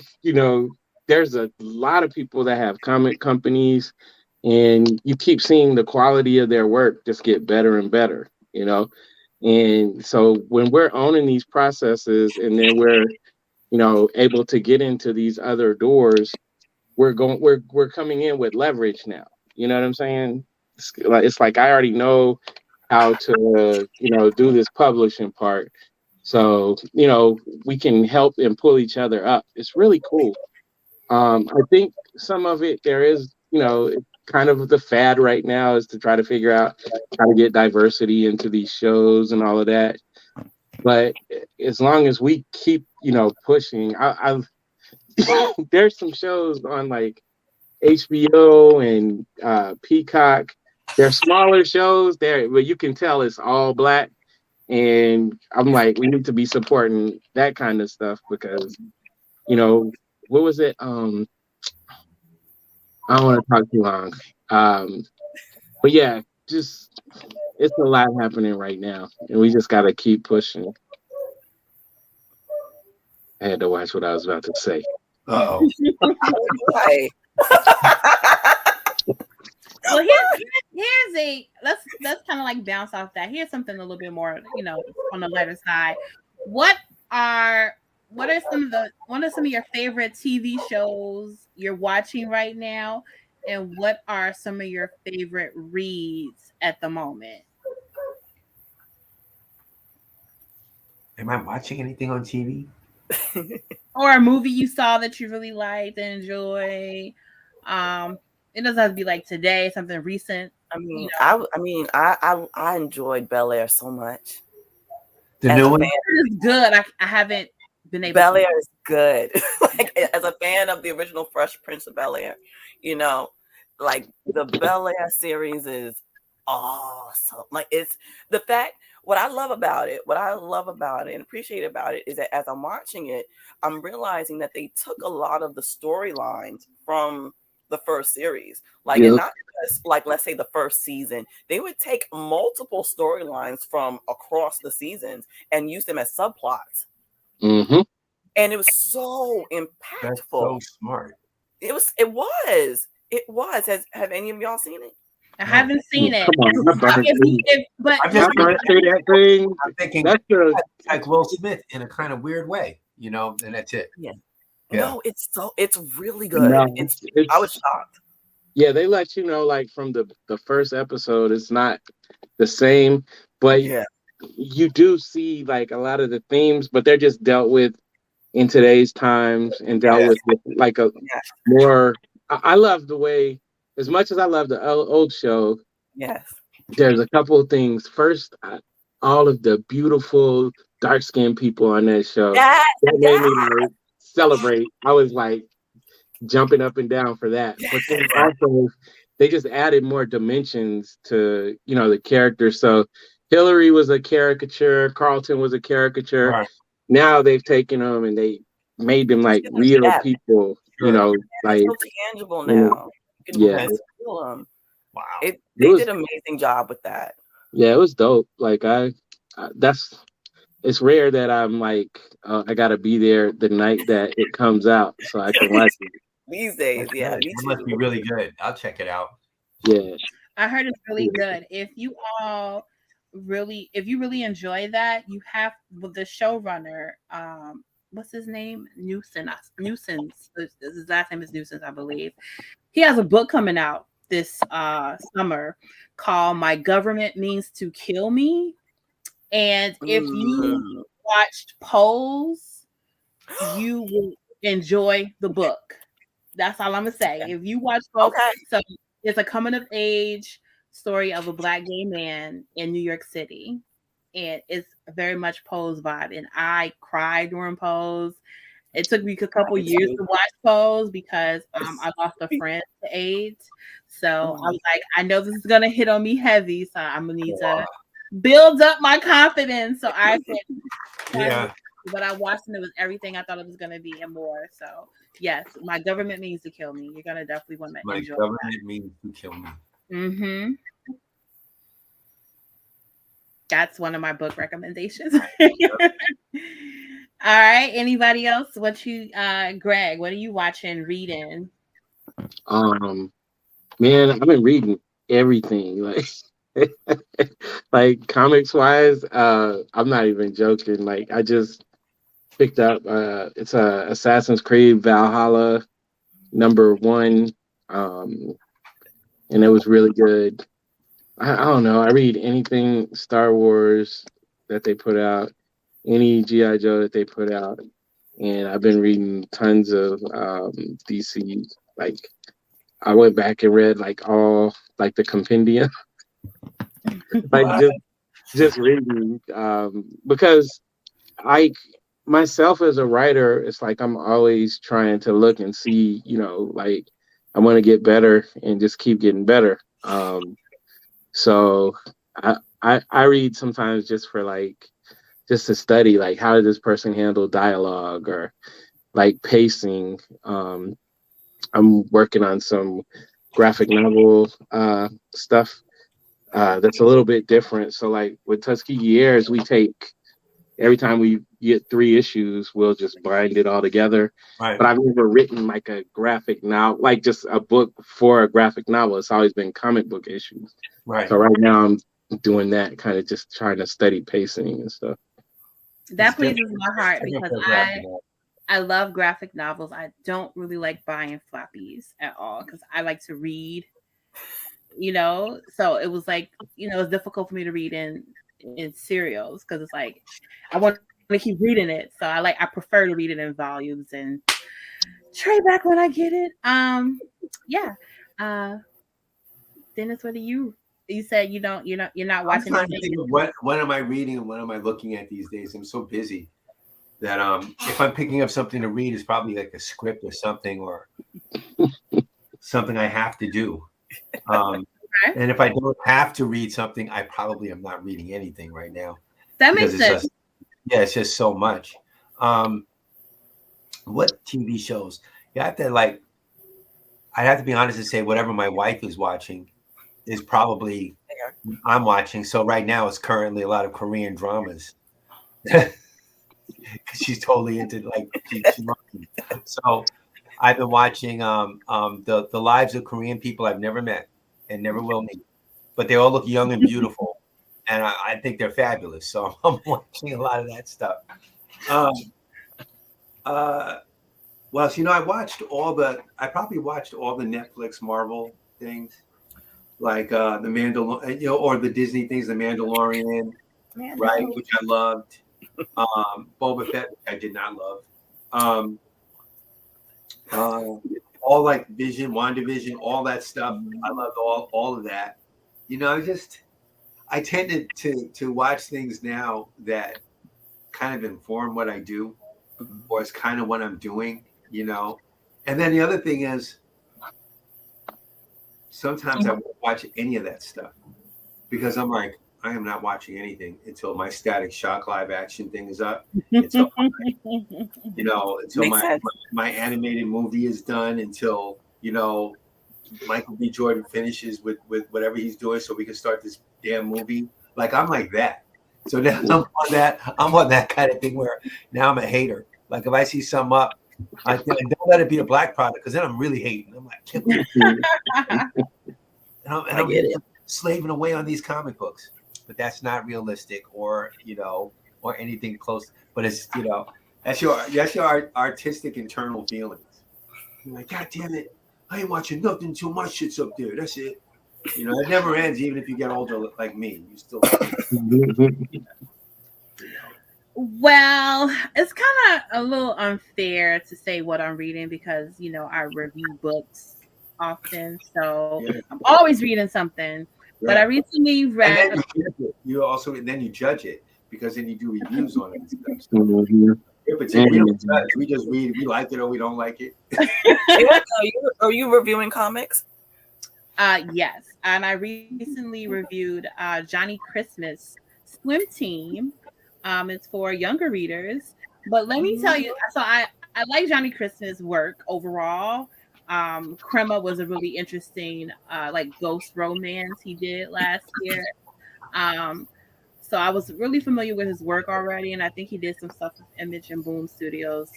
there's a lot of people that have comic companies, and you keep seeing the quality of their work just get better and better, And so when we're owning these processes and then we're, able to get into these other doors, we're coming in with leverage now. You know what I'm saying? It's like I already know how to, do this publishing part. So, we can help and pull each other up. It's really cool. I think some of it, there is, kind of the fad right now is to try to figure out how to get diversity into these shows and all of that. But as long as we keep, pushing, there's some shows on like HBO and Peacock. They're smaller shows there, but you can tell it's all Black. And I'm like, we need to be supporting that kind of stuff because, what was it? I don't want to talk too long. But yeah, just it's a lot happening right now, and we just got to keep pushing. I had to watch what I was about to say. Uh-oh. Right. Well, here's a let's kind of like bounce off that. Here's something a little bit more, on the lighter side. What are some of your favorite TV shows you're watching right now, and what are some of your favorite reads at the moment? Am I watching anything on TV? Or a movie you saw that you really liked and enjoy? It doesn't have to be like today, something recent. I enjoyed Bel Air so much. The new one is good. I haven't been able. Bel Air is good. Like, as a fan of the original Fresh Prince of Bel Air, like the Bel Air series is awesome. Like, it's the fact. What I love about it and appreciate about it is that as I'm watching it, I'm realizing that they took a lot of the storylines from the first series, like, and not just like, let's say the first season, they would take multiple storylines from across the seasons and use them as subplots. Mm-hmm. And it was so impactful. That's so smart. It was. It was. Have any of y'all seen it? I haven't seen it. Come on, I burned But I'm just through that thing. I'm thinking That's the like Will Smith in a kind of weird way, you know, and that's it. Yeah. Yeah. No, it's really good. no, I was shocked. yeah. They let you know like from the first episode, it's not the same, but Yeah. you do see like a lot of the themes, but they're just dealt with in today's times and dealt Yes. with like a Yes. more. I love the way, as much as I love the old show, Yes. there's a couple of things. First, all of the beautiful dark skinned people on that show Yes. that made me like celebrate. I was like jumping up and down for that. But then also, they just added more dimensions to the characters. So Hillary was a caricature, Carlton was a caricature. Right. Now they've taken them and they made them like real people. Sure. Like It's so tangible now. You can yeah. almost feel them. Wow. They was- did an amazing job with that. Yeah, it was dope. Like it's rare that I'm like I gotta be there the night that it comes out so I can watch it. These days, yeah. It Me must too. be really good. I'll check it out. Yeah. I heard it's really good. If you really enjoy that, you have with the showrunner, what's his name? Nuisance. His last name is Nuisance, I believe. He has a book coming out this summer called My Government Means to Kill Me. And if you watched Pose, you will enjoy the book. That's all I'm gonna say. If you watch Pose, so it's a coming of age story of a Black gay man in New York City. And it's very much Pose vibe. And I cried during Pose. It took me a couple years to watch Pose because I lost a friend to AIDS. So I was like, I know this is gonna hit on me heavy, so I'm gonna need to build up my confidence so I can. Yeah. But I watched and it was everything I thought it was gonna be and more. So yes, My Government Means to Kill Me. You're gonna definitely want to My enjoy government means to kill me. Mm-hmm. That's one of my book recommendations. All right. Anybody else? Greg, what are you watching, reading? Man, I've been reading everything. Like comics wise, I'm not even joking. Like I just picked up it's Assassin's Creed Valhalla #1. And it was really good. I don't know. I read anything Star Wars that they put out, any G.I. Joe that they put out, and I've been reading tons of DC. Like I went back and read like all like the compendium, like just reading because I myself as a writer, it's like I'm always trying to look and see, like I want to get better and just keep getting better. So I read sometimes just for just to study, like how did this person handle dialogue or like pacing. I'm working on some graphic novel stuff that's a little bit different. So like with Tuskegee Airs, we take every time we get 3 issues, we'll just bind it all together. Right. But I've never written like a graphic novel, like just a book for a graphic novel. It's always been comic book issues. Right. So right now I'm doing that, kind of just trying to study pacing and stuff. That pleases my heart because I love graphic novels. I don't really like buying floppies at all because I like to read, so it was like, it's difficult for me to read in serials because it's like I want to keep reading it. So I prefer to read it in volumes and trade back when I get it. Dennis, what do you said you're not watching I'm trying to think of what am I reading and what am I looking at these days? I'm so busy that if I'm picking up something to read, it's probably like a script or something something I have to do. And if I don't have to read something, I probably am not reading anything right now. That makes sense. It's just so much. What TV shows? You have to I'd have to be honest and say whatever my wife is watching is probably I'm watching. So right now it's currently a lot of Korean dramas. Because she's totally into she loves them. So I've been watching the lives of Korean people I've never met and never will meet, but they all look young and beautiful, and I think they're fabulous. So I'm watching a lot of that stuff. Well, so, I probably watched all the Netflix Marvel things, like the Mandalorian, or the Disney things, the Mandalorian, right, which I loved. Boba Fett, which I did not love. All like Vision, WandaVision, all that stuff. I loved all of that. I tended to watch things now that kind of inform what I do, or it's kind of what I'm doing, And then the other thing is, sometimes I won't watch any of that stuff because I'm like, I am not watching anything until my Static Shock live action thing is up. Until my animated movie is done. Until Michael B. Jordan finishes with whatever he's doing, so we can start this damn movie. Like I'm like that. So now I'm on that kind of thing where now I'm a hater. Like if I see something up, I don't let it be a black product because then I'm really hating. I'm like, I'm slaving away on these comic books, but that's not realistic or anything close. But it's that's your artistic internal feelings. You're like, God damn it, I ain't watching nothing till my shit's up there. That's it. It never ends, even if you get older like me. You still. Well, it's kind of a little unfair to say what I'm reading because I review books often, so I'm always reading something. Right. But I recently read. And then you judge it because then you do reviews on it and stuff. But we don't judge. We just read. We like it or we don't like it. Are you reviewing comics? Yes, and I recently reviewed Johnny Christmas Swim Team. It's for younger readers, but let me tell you. So I like Johnny Christmas' work overall. Crema was a really interesting like ghost romance he did last year. So I was really familiar with his work already, and I think he did some stuff with Image and Boom Studios.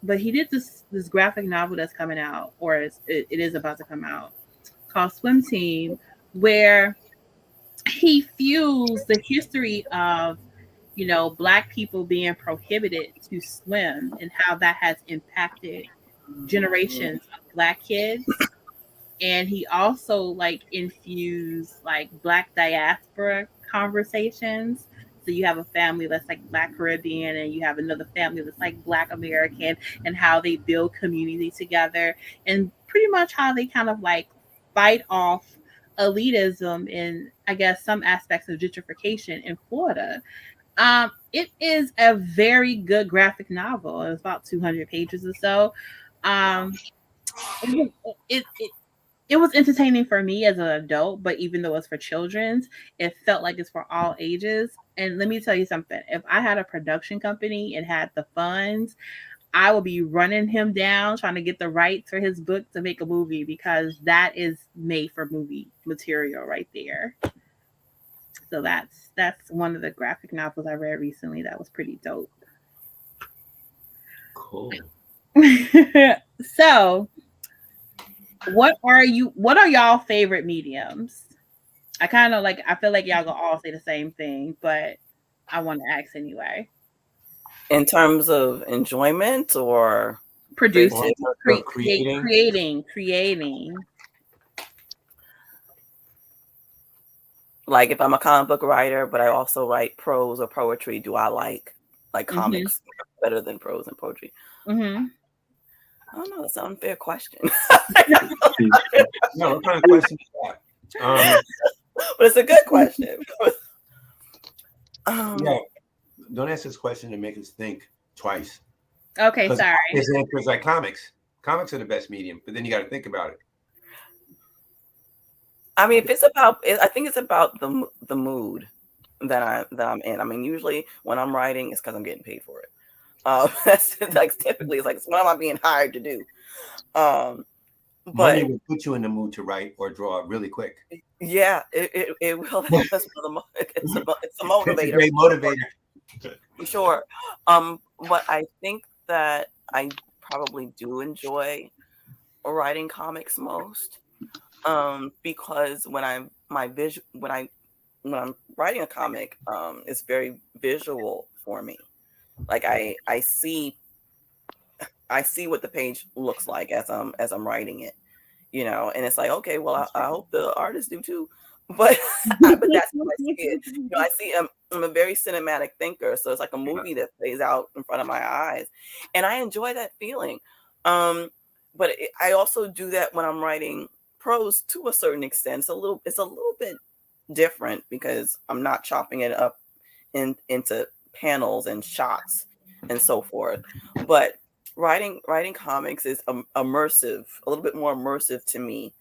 But he did this graphic novel that's coming out, or it is about to come out, called Swim Team, where he fused the history of Black people being prohibited to swim and how that has impacted generations of Black kids. And he also like infused like Black diaspora conversations. So you have a family that's like Black Caribbean and you have another family that's like Black American, and how they build community together, and pretty much how they kind of like fight off elitism in, I guess, some aspects of gentrification in Florida. It is a very good graphic novel. It's about 200 pages or so. It was entertaining for me as an adult, but even though it's for children's, it felt like it's for all ages. And let me tell you something. If I had a production company and had the funds, I will be running him down, trying to get the rights for his book to make a movie, because that is made for movie material right there. So that's one of the graphic novels I read recently that was pretty dope. Cool. So, what are y'all favorite mediums? I feel like y'all gonna all say the same thing, but I want to ask anyway. In terms of enjoyment or producing, creating. Like if I'm a comic book writer, but I also write prose or poetry, do I like comics better than prose and poetry? Mm-hmm. I don't know. That's an unfair question. No, what kind of question is that? But it's a good question. Yeah. Don't ask this question and make us think twice. Okay, sorry. His answer is like comics. Comics are the best medium, but then you got to think about it. I mean, I think it's about the mood that I'm in. I mean, usually when I'm writing, it's because I'm getting paid for it. That's like typically it's like, what am I being hired to do? But money will put you in the mood to write or draw really quick. Yeah, it will. It's a motivator. It's a great motivator. Sure. But I think that I probably do enjoy writing comics most, because when I'm writing a comic, it's very visual for me. Like I see what the page looks like as I'm writing it, and it's like, okay, well, I hope the artists do too, but but that's how I see it. I see I'm a very cinematic thinker, so it's like a movie that plays out in front of my eyes, and I enjoy that feeling. But I also do that when I'm writing prose to a certain extent. It's a little bit different because I'm not chopping it up into panels and shots and so forth. But writing comics is immersive, a little bit more immersive to me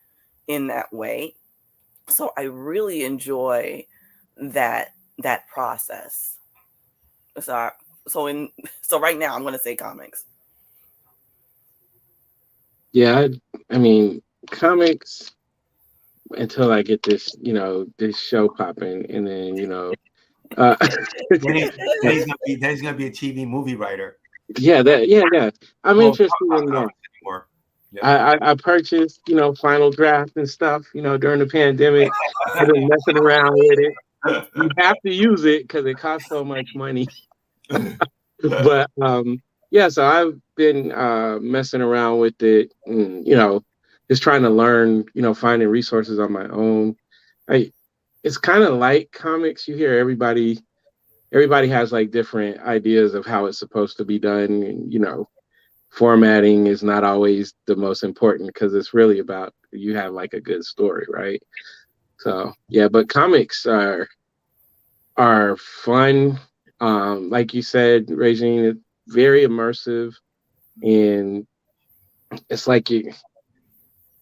in that way. So I really enjoy that process. So so right now I'm going to say comics. Yeah, I mean, comics until I get this, this show popping, and then, Then he's gonna be a TV movie writer. yeah, I'm Well, interested not in that. comics anymore. Yeah. I purchased, Final Draft and stuff, during the pandemic. I've been messing around with it. You have to use it because it costs so much money. But yeah, so I've been messing around with it, and just trying to learn, finding resources on my own. It's kind of like comics. You hear everybody has like different ideas of how it's supposed to be done, and formatting is not always the most important because it's really about you have like a good story, right? So yeah, but comics are fun. Like you said, Regine, it's very immersive, and it's like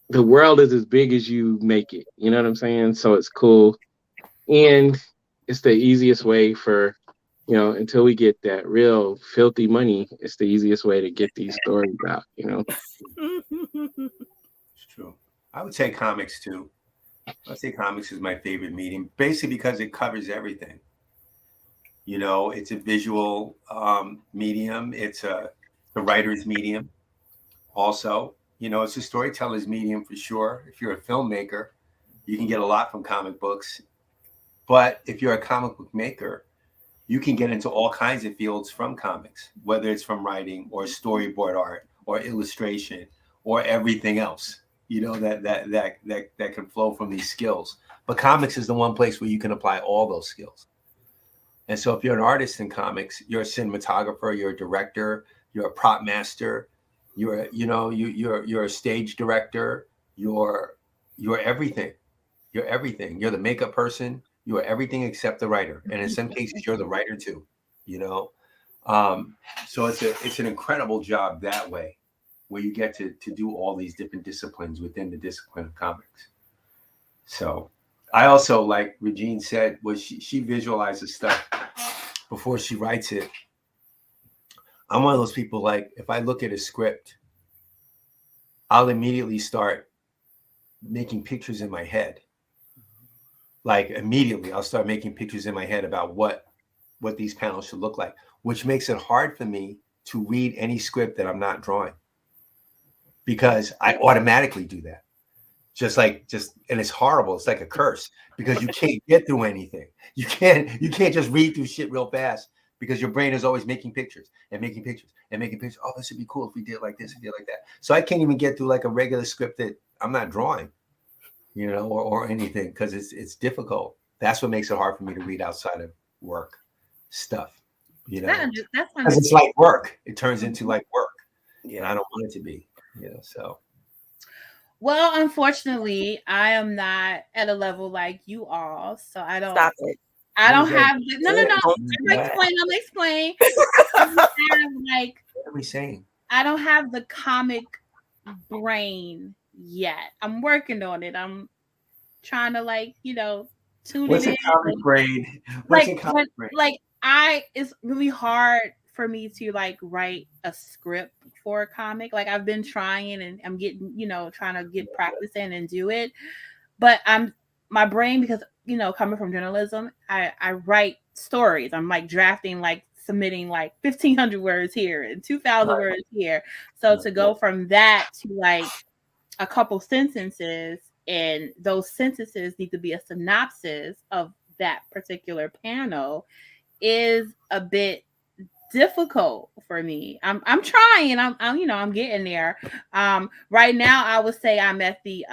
the world is as big as you make it. You know what I'm saying? So it's cool, and it's the easiest way for until we get that real filthy money. It's the easiest way to get these stories out. It's true. I would say comics too. I'd say comics is my favorite medium, basically because it covers everything. It's a visual medium. It's a writer's medium. Also, it's a storyteller's medium for sure. If you're a filmmaker, you can get a lot from comic books. But if you're a comic book maker, you can get into all kinds of fields from comics, whether it's from writing or storyboard art or illustration or everything else, that can flow from these skills. But comics is the one place where you can apply all those skills. And so if you're an artist in comics, you're a cinematographer, you're a director, you're a prop master, you're a stage director, you're everything. You're everything. You're the makeup person. You are everything except the writer, and in some cases, you're the writer too. So it's an incredible job that way, where you get to do all these different disciplines within the discipline of comics. So I also, like Regine said, was she visualizes stuff before she writes it. I'm one of those people, like, if I look at a script, I'll immediately start making pictures in my head. Like immediately I'll start making pictures in my head about what these panels should look like, which makes it hard for me to read any script that I'm not drawing, because I automatically do that. And it's horrible. It's like a curse, because you can't get through anything. You can't just read through shit real fast, because your brain is always making pictures and making pictures and making pictures. Oh, this would be cool if we did like this and did like that. So I can't even get through like a regular script that I'm not drawing, or anything, because it's difficult. That's what makes it hard for me to read outside of work stuff, That's because it's like work. It turns into like work, Yeah. and I don't want it to be, so. Well, unfortunately, I am not at a level like you all, so I don't. Stop it. I don't have no. Don't I'm explain. I don't have, what are we saying? I don't have the comic brain yet. I'm working on it. I'm trying to tune What's it a in. comic brain? What's a comic brain? It's really hard for me to write a script for a comic. Like, I've been trying, and I'm getting, trying to get practice in and do it. But my brain, because coming from journalism, I write stories. I'm drafting submitting like 1,500 words here and 2,000 words here. So to go from that to like a couple sentences, and those sentences need to be a synopsis of that particular panel, is a bit difficult for me. I'm trying. I'm getting there. Right now I would say I'm at the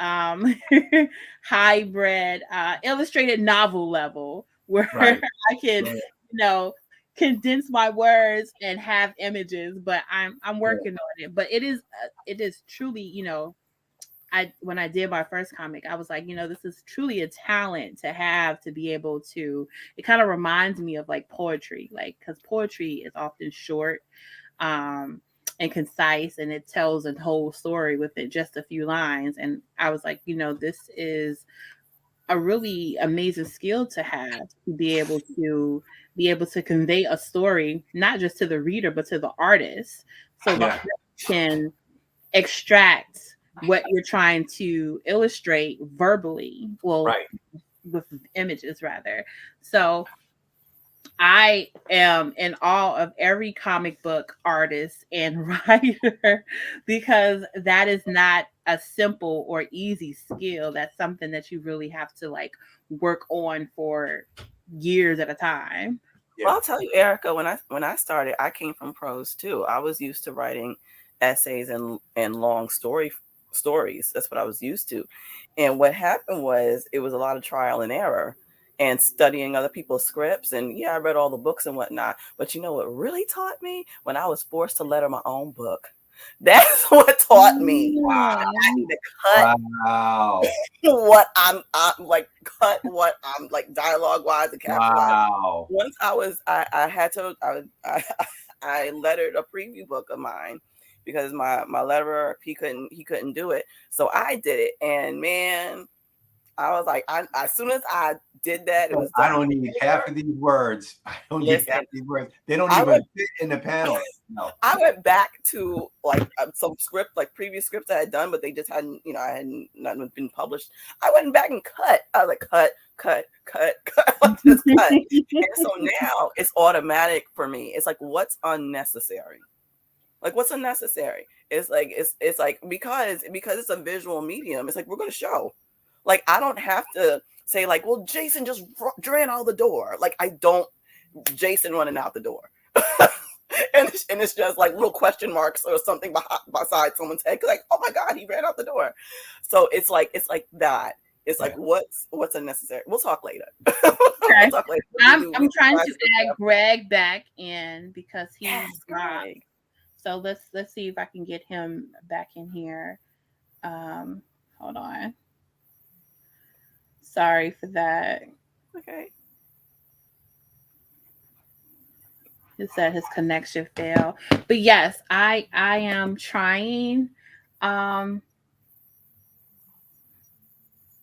hybrid illustrated novel level where I can, condense my words and have images, but I'm working on it. But it is truly, when I did my first comic, I was like, this is truly a talent to have, to be able to, it kind of reminds me of like poetry, like, because poetry is often short and concise, and it tells a whole story within just a few lines. And I was like, this is a really amazing skill to have, to be able to convey a story, not just to the reader, but to the artist, so that they can extract what you're trying to illustrate verbally, with images rather. So I am in awe of every comic book artist and writer, because that is not a simple or easy skill. That's something that you really have to like work on for years at a time. Well, I'll tell you, Erica, when I started, I came from prose too. I was used to writing essays and long stories. That's what I was used to. And what happened was, it was a lot of trial and error and studying other people's scripts. And I read all the books and whatnot. But you know what really taught me? When I was forced to letter my own book. That's what taught me. Wow. I need to cut what I'm like, cut what I'm like, dialogue wise and capitalize. Wow. Once I lettered a preview book of mine, because my letterer, he couldn't do it, so I did it. And man, I was like, as soon as I did that, it was done. I don't need half of these words. I don't need half of these words. They don't even fit in the panel. No. I went back to like some script, like previous scripts I had done, but they just hadn't, I hadn't not been published. I went back and cut. I was like, cut, just cut. And so now it's automatic for me. It's like, what's unnecessary? Like, what's unnecessary? It's like because it's a visual medium. It's like, we're going to show. Like, I don't have to say like, well, Jason just ran out the door. Like, I don't. Jason running out the door, and it's just like little question marks or something beside someone's head. Like, oh my God, he ran out the door. So it's like that. It's like, what's unnecessary? We'll talk later. Okay. I'm trying to add Greg back in, because he's Greg. So let's see if I can get him back in here. Hold on. Sorry for that. Okay. He said his connection failed. But yes, I am trying.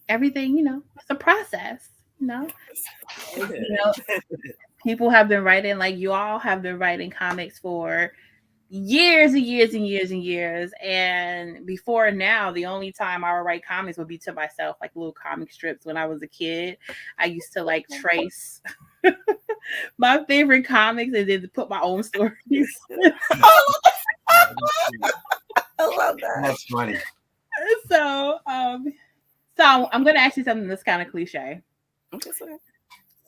Everything, it's a process, people have been writing, like you all have been writing comics for years and years and years and years. And before now, the only time I would write comics would be to myself, like little comic strips. When I was a kid, I used to like trace my favorite comics and then put my own stories. I love that. That's funny. So I'm going to ask you something that's kind of cliche. Okay, sorry.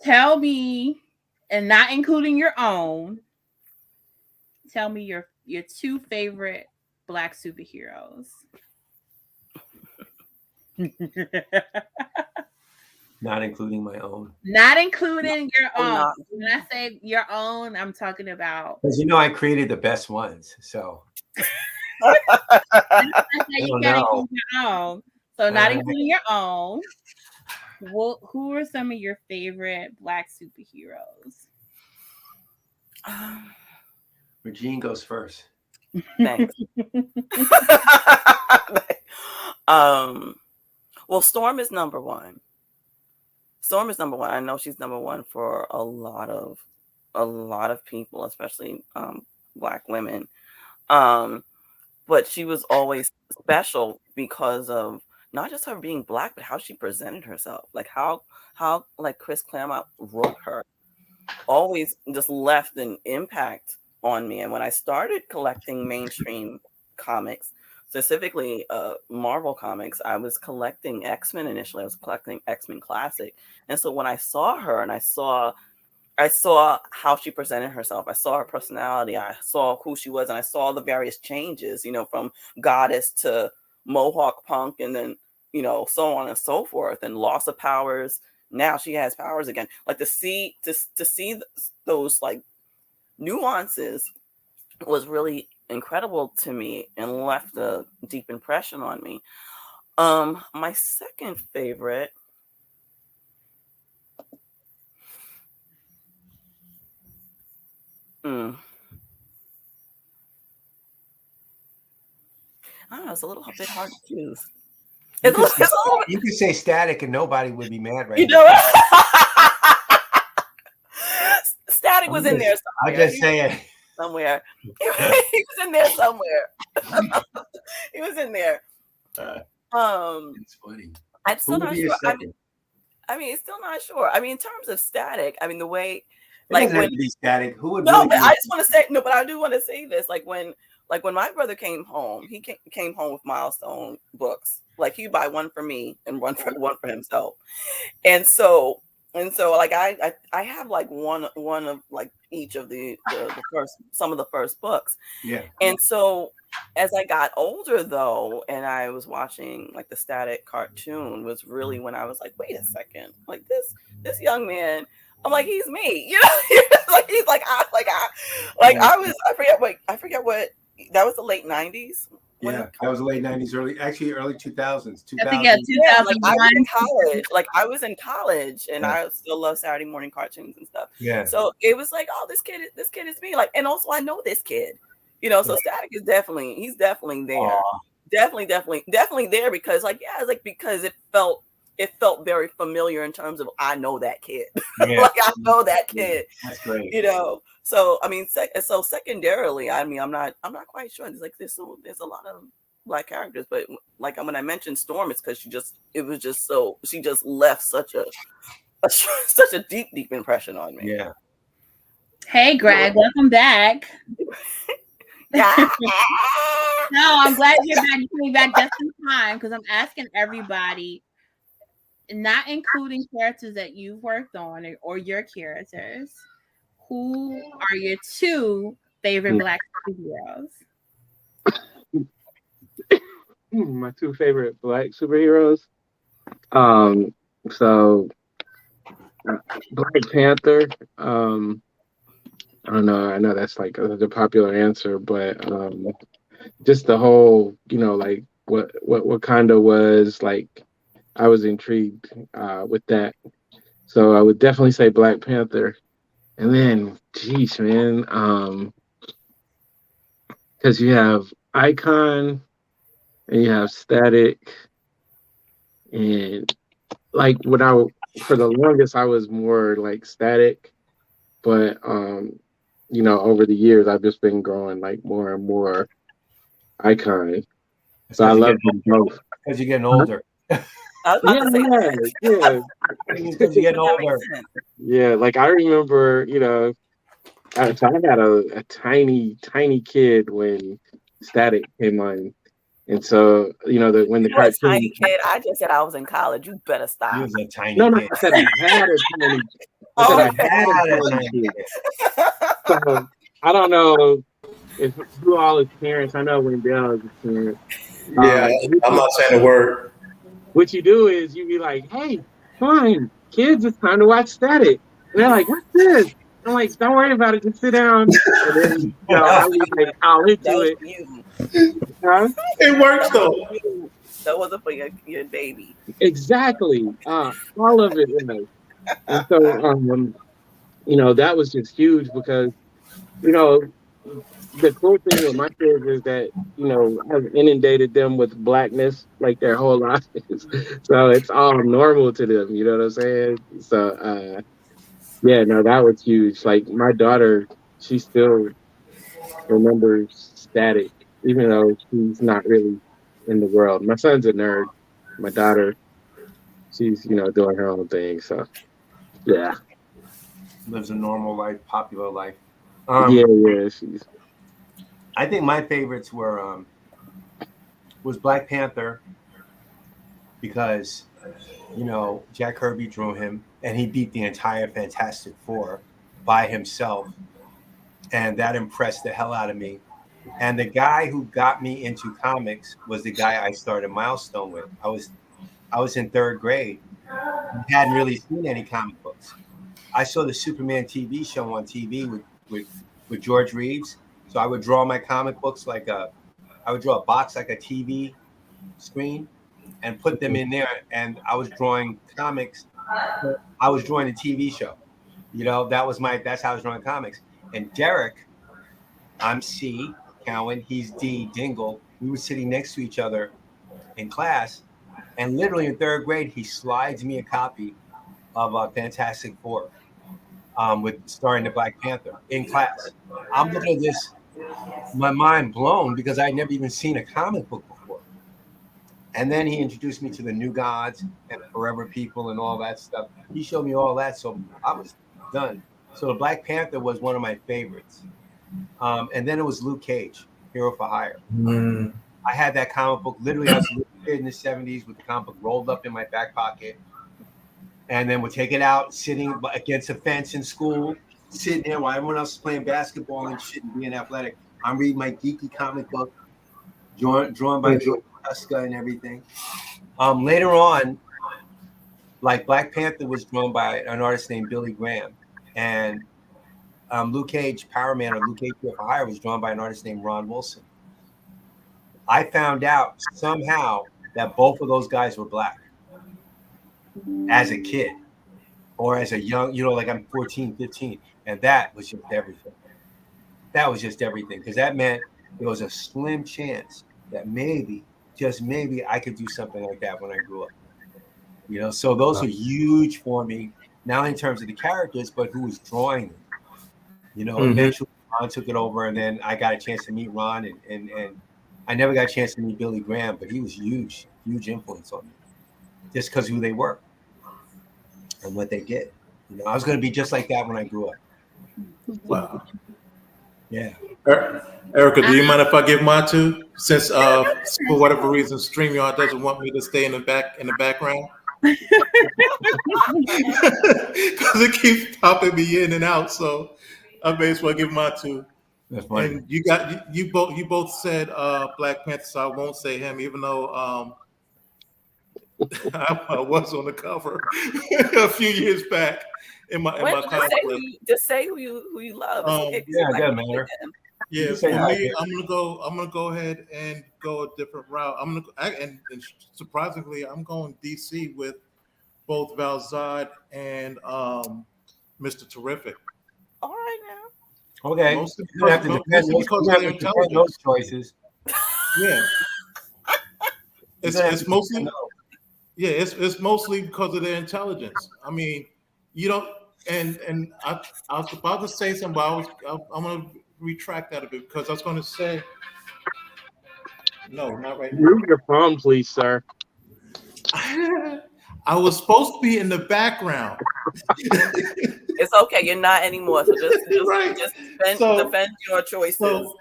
Tell me, and not including your own, tell me your two favorite Black superheroes. Not including my own. Not including your own. When I say your own, I'm talking about. Because I created the best ones. So. You can't include your own. So not including your own. Who are some of your favorite Black superheroes? Regine goes first. Thanks. Well, Storm is number one. I know she's number one for a lot of people, especially Black women. But she was always special because of not just her being Black, but how she presented herself. Like how like Chris Claremont wrote her. always just left an impact on me. And when I started collecting mainstream comics, specifically Marvel comics, I was collecting X-Men initially. I was collecting X-Men Classic. And so when I saw her and I saw how she presented herself, I saw her personality, I saw who she was, and I saw the various changes, from goddess to Mohawk punk, and then, so on and so forth, and loss of powers. Now she has powers again. Like to see those like nuances was really incredible to me and left a deep impression on me. My second favorite, I don't know, it's a little bit hard to choose. You could say Static and nobody would be mad right now. Static was in there somewhere. I'm just saying. Somewhere. He was in there somewhere. He was in there. It's funny. I'm still not sure. I mean, it's still not sure. I mean, in terms of Static, I mean, the way, like when Static, who would? No, but I just want to say no. But I do want to say this, like when my brother came home, he came home with Milestone books. Like he'd buy one for me and one for himself, and so like I have like one of like each of the first, some of the first books. Yeah. And so as I got older though, and I was watching like the Static cartoon, was really when I was like, wait a second, like this young man, I'm like, he's me, like he's like I forget what that was, the late 90s. Yeah, that was the late 90s, early 2000s. I think 2000. Like I was in college, and I still love Saturday morning cartoons and stuff. Yeah. So it was like, oh, this kid is me. Like, and also I know this kid, so Static is he's definitely there. Aww. Definitely there because because it felt very familiar in terms of, I know that kid. Yeah. Like I know that kid. That's great. So I mean, so secondarily, I mean, I'm not quite sure. There's a lot of Black characters, but like when I mentioned Storm, it's because she just left such a deep impression on me. Yeah. Hey, Greg, welcome back. No, I'm glad you're back. You came back just in time because I'm asking everybody, not including characters that you've worked on or your characters, who are your two favorite Black superheroes? My two favorite Black superheroes. So Black Panther. I don't know. I know that's like the popular answer, but just the whole, like what Wakanda was like. I was intrigued with that, so I would definitely say Black Panther. And then, geez, man, because you have Icon and you have Static, and like for the longest I was more like Static, but over the years I've just been growing like more and more Icon. So I love them both. As you're getting older. I was about to say that. Because you're getting older. Yeah, like I remember, I had a tiny kid when Static came on, and so when the cartoon. Tiny kid, I just said I was in college. You better stop. You was a tiny kid. I said I had a tiny. I had a tiny kid. So I don't know if you all as parents. I know Wendell is a parent. Yeah, I'm not saying a word. What you do is you be like, hey, fine, kids, it's time to watch Static. And they're like, what's this? I'm like, don't worry about it, just sit down. And then I'll hit to it. Huh? It works though. That wasn't for your baby. Exactly. All of it is. And so that was just huge because, the cool thing with my kids is that, I've inundated them with Blackness like their whole lives. So it's all normal to them, you know what I'm saying? So, that was huge. Like my daughter, she still remembers Static, even though she's not really in the world. My son's a nerd. My daughter, she's, doing her own thing. So, yeah. lives a normal life, popular life. Yeah, she's. I think my favorites were was Black Panther because Jack Kirby drew him and he beat the entire Fantastic Four by himself, and that impressed the hell out of me. And the guy who got me into comics was the guy I started Milestone with. I was in third grade and hadn't really seen any comic books. I saw the Superman TV show on TV with George Reeves. So I would draw my comic books I would draw a box like a TV screen and put them in there. And I was drawing comics. I was drawing a TV show. That's how I was drawing comics. And Derek, I'm C, Cowan, he's D, Dingle. We were sitting next to each other in class. And literally in third grade, he slides me a copy of Fantastic Four with starring the Black Panther in class. I'm looking at this, my mind blown because I'd never even seen a comic book before. And then he introduced me to the New Gods and Forever People and all that stuff. He showed me all that, so I was done. So the Black Panther was one of my favorites. And then it was Luke Cage, Hero for Hire. Mm. I had that comic book. Literally, I was a little kid in the 70s with the comic book rolled up in my back pocket. And then would take it out, sitting against a fence in school, sitting there while everyone else is playing basketball and shit and being athletic. I'm reading my geeky comic book, drawn by Joe Pesca and everything. Later on, like Black Panther was drawn by an artist named Billy Graham. And Luke Cage, Power Man, or Luke Cage for Hire was drawn by an artist named Ron Wilson. I found out somehow that both of those guys were black as a kid or as a young, like I'm 14, 15. And that was just everything. That was just everything because that meant there was a slim chance that maybe, just maybe, I could do something like that when I grew up. So those are huge for me, not in terms of the characters, but who was drawing them. Eventually Ron took it over, and then I got a chance to meet Ron, and I never got a chance to meet Billy Graham, but he was huge influence on me, just because who they were and what they did. I was going to be just like that when I grew up. Wow. Yeah. Erica, do you mind if I give mine too? Since for whatever reason StreamYard doesn't want me to stay in the background. Because it keeps popping me in and out, so I may as well give mine too. That's funny. And you both said Black Panther, so I won't say him, even though I was on the cover a few years back in my cosplay. Just say who you love. It doesn't matter. Yeah, for me, I'm gonna go ahead and go a different route. And surprisingly, I'm going DC with both Val Zod and Mr. Terrific. All right now. Okay. Mostly You have to defend those choices. Yeah. It's mostly it's mostly because of their intelligence. I mean, you don't and I was about to say something, but I'm gonna retract that a bit because I was gonna say no, not right now. Move your phone, please, sir. I was supposed to be in the background. It's okay, you're not anymore. So just Right. just defend your choices. So,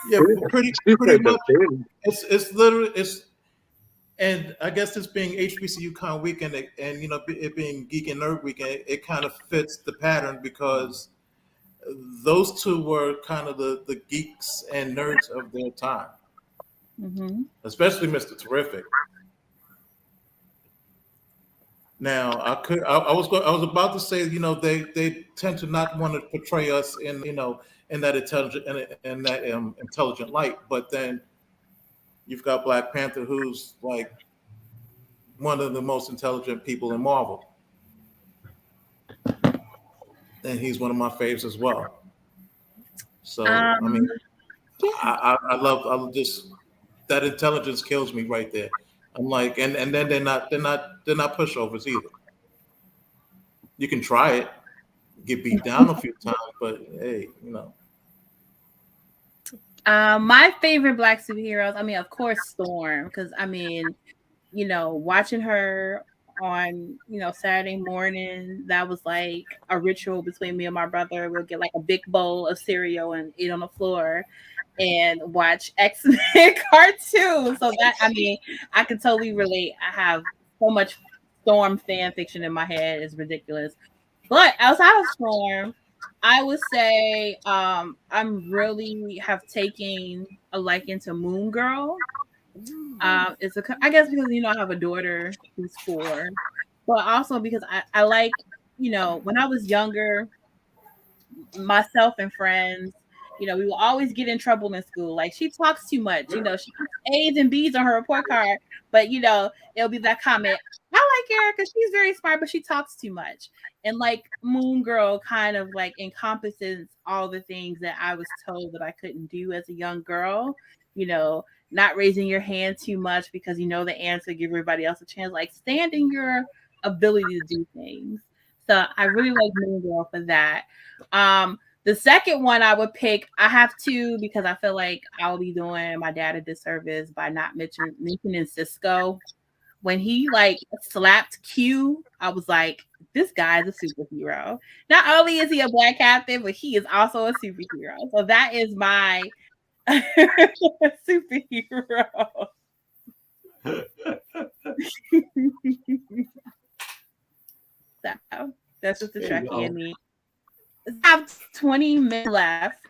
yeah, pretty much. It's literally and I guess this being HBCU Con weekend and it being Geek and Nerd weekend, it kind of fits the pattern because those two were kind of the geeks and nerds of their time, especially Mr. Terrific. Now, I was about to say, they tend to not want to portray us in that intelligent light, but then you've got Black Panther, who's like one of the most intelligent people in Marvel, and he's one of my faves as well. So I mean, I just that intelligence kills me right there. I'm like, and then they're not pushovers either. You can try it, get beat down a few times, but hey, My favorite Black superheroes, of course, Storm, because watching her on, Saturday morning. That was like a ritual between me and my brother. We'll get like a big bowl of cereal and eat on the floor and watch X-Men cartoons. So that, I mean, I can totally relate. I have so much Storm fan fiction in my head. It's ridiculous. But outside of Storm, I would say I'm really have taken a liking to Moon Girl. It's I guess because I have a daughter who's 4, but also because I like, when I was younger, myself and friends, we will always get in trouble in school. Like, she talks too much. She puts A's and B's on her report card, but it'll be that comment. I like Erica. She's very smart, but she talks too much. And like Moon Girl kind of like encompasses all the things that I was told that I couldn't do as a young girl. Not raising your hand too much because the answer, give everybody else a chance. Like, stand in your ability to do things. So I really like Moon Girl for that. The second one I would pick, I have two because I feel like I'll be doing my dad a disservice by not mentioning Cisco. When he like slapped Q, I was like, this guy's a superhero. Not only is he a black captain, but he is also a superhero. So that is my superhero. So that's just the Trekkie in me. I have 20 minutes left.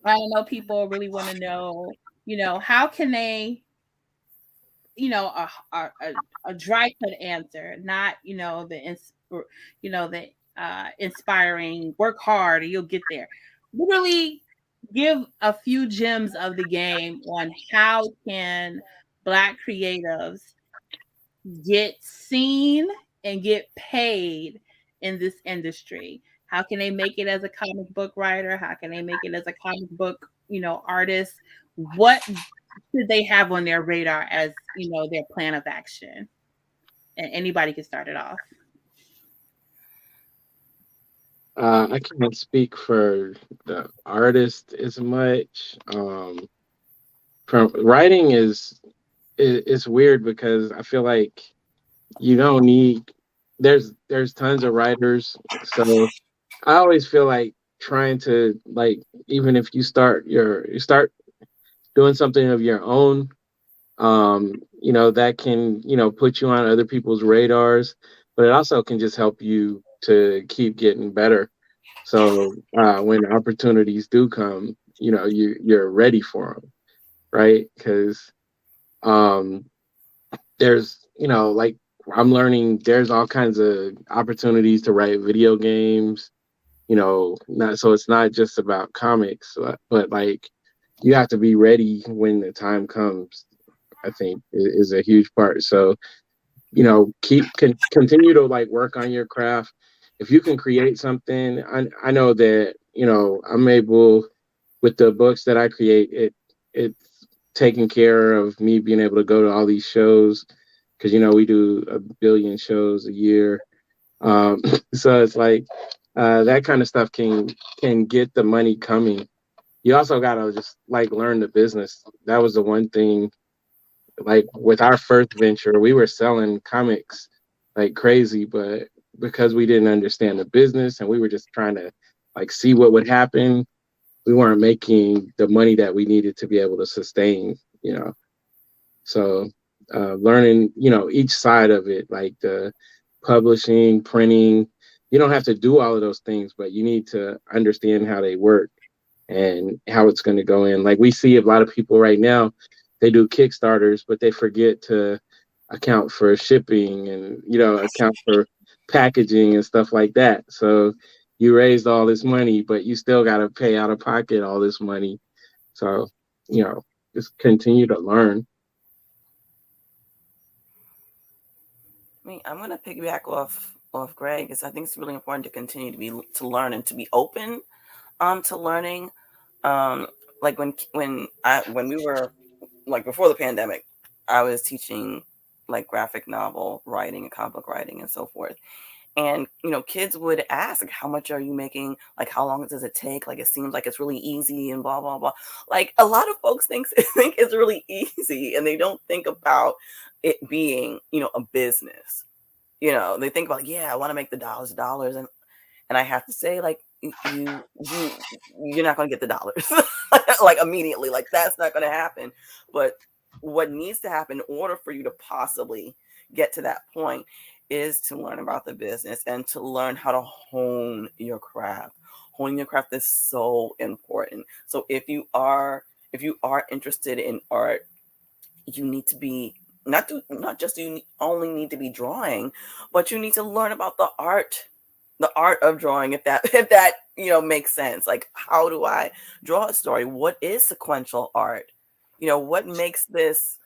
I know people really want to know, how can they, a dry cut answer, not, the inspiring, work hard and you'll get there. Literally give a few gems of the game on how can Black creatives get seen and get paid in this industry. How can they make it as a comic book writer? How can they make it as a comic book, artist? What should they have on their radar as, their plan of action? And anybody can start it off. I can't speak for the artist as much. From writing is weird because I feel like you don't need. There's tons of writers, so I always feel like trying to, like, even if you start doing something of your own, that can put you on other people's radars, but it also can just help you to keep getting better. So when opportunities do come, you're ready for them, right? Because there's like, I'm learning there's all kinds of opportunities to write video games, not so it's not just about comics, but like you have to be ready when the time comes. I think is a huge part. So continue to like work on your craft. If you can create something, I know that I'm able, with the books that I create, it's taking care of me being able to go to all these shows because we do 1 billion shows a year. So it's like that kind of stuff can get the money coming. You also gotta just like learn the business. That was the one thing. Like with our first venture, we were selling comics like crazy, but because we didn't understand the business and we were just trying to like see what would happen, we weren't making the money that we needed to be able to sustain. So learning, each side of it, like the publishing, printing, you don't have to do all of those things, but you need to understand how they work and how it's going to go in. Like we see a lot of people right now, they do Kickstarters, but they forget to account for shipping and, account for packaging and stuff like that. So you raised all this money, but you still got to pay out of pocket all this money. So, just continue to learn. I mean, I'm going to piggyback off Greg, because I think it's really important to continue to learn and to be open to learning. Like when we were like before the pandemic, I was teaching like graphic novel writing and comic book writing and so forth. And, kids would ask, like, how much are you making? Like, how long does it take? Like, it seems like it's really easy and blah, blah, blah. Like, a lot of folks think it's really easy and they don't think about it being, a business. You know, they think about, yeah, I want to make the dollars, and I have to say, like, you're not going to get the dollars like immediately. Like, that's not going to happen. But what needs to happen in order for you to possibly get to that point is to learn about the business and to learn how to hone your craft. Honing your craft is so important. So if you are interested in art, you need to be not just you only need to be drawing, but you need to learn about the art of drawing, if that makes sense. Like, how do I draw a story? What is sequential art? What makes this?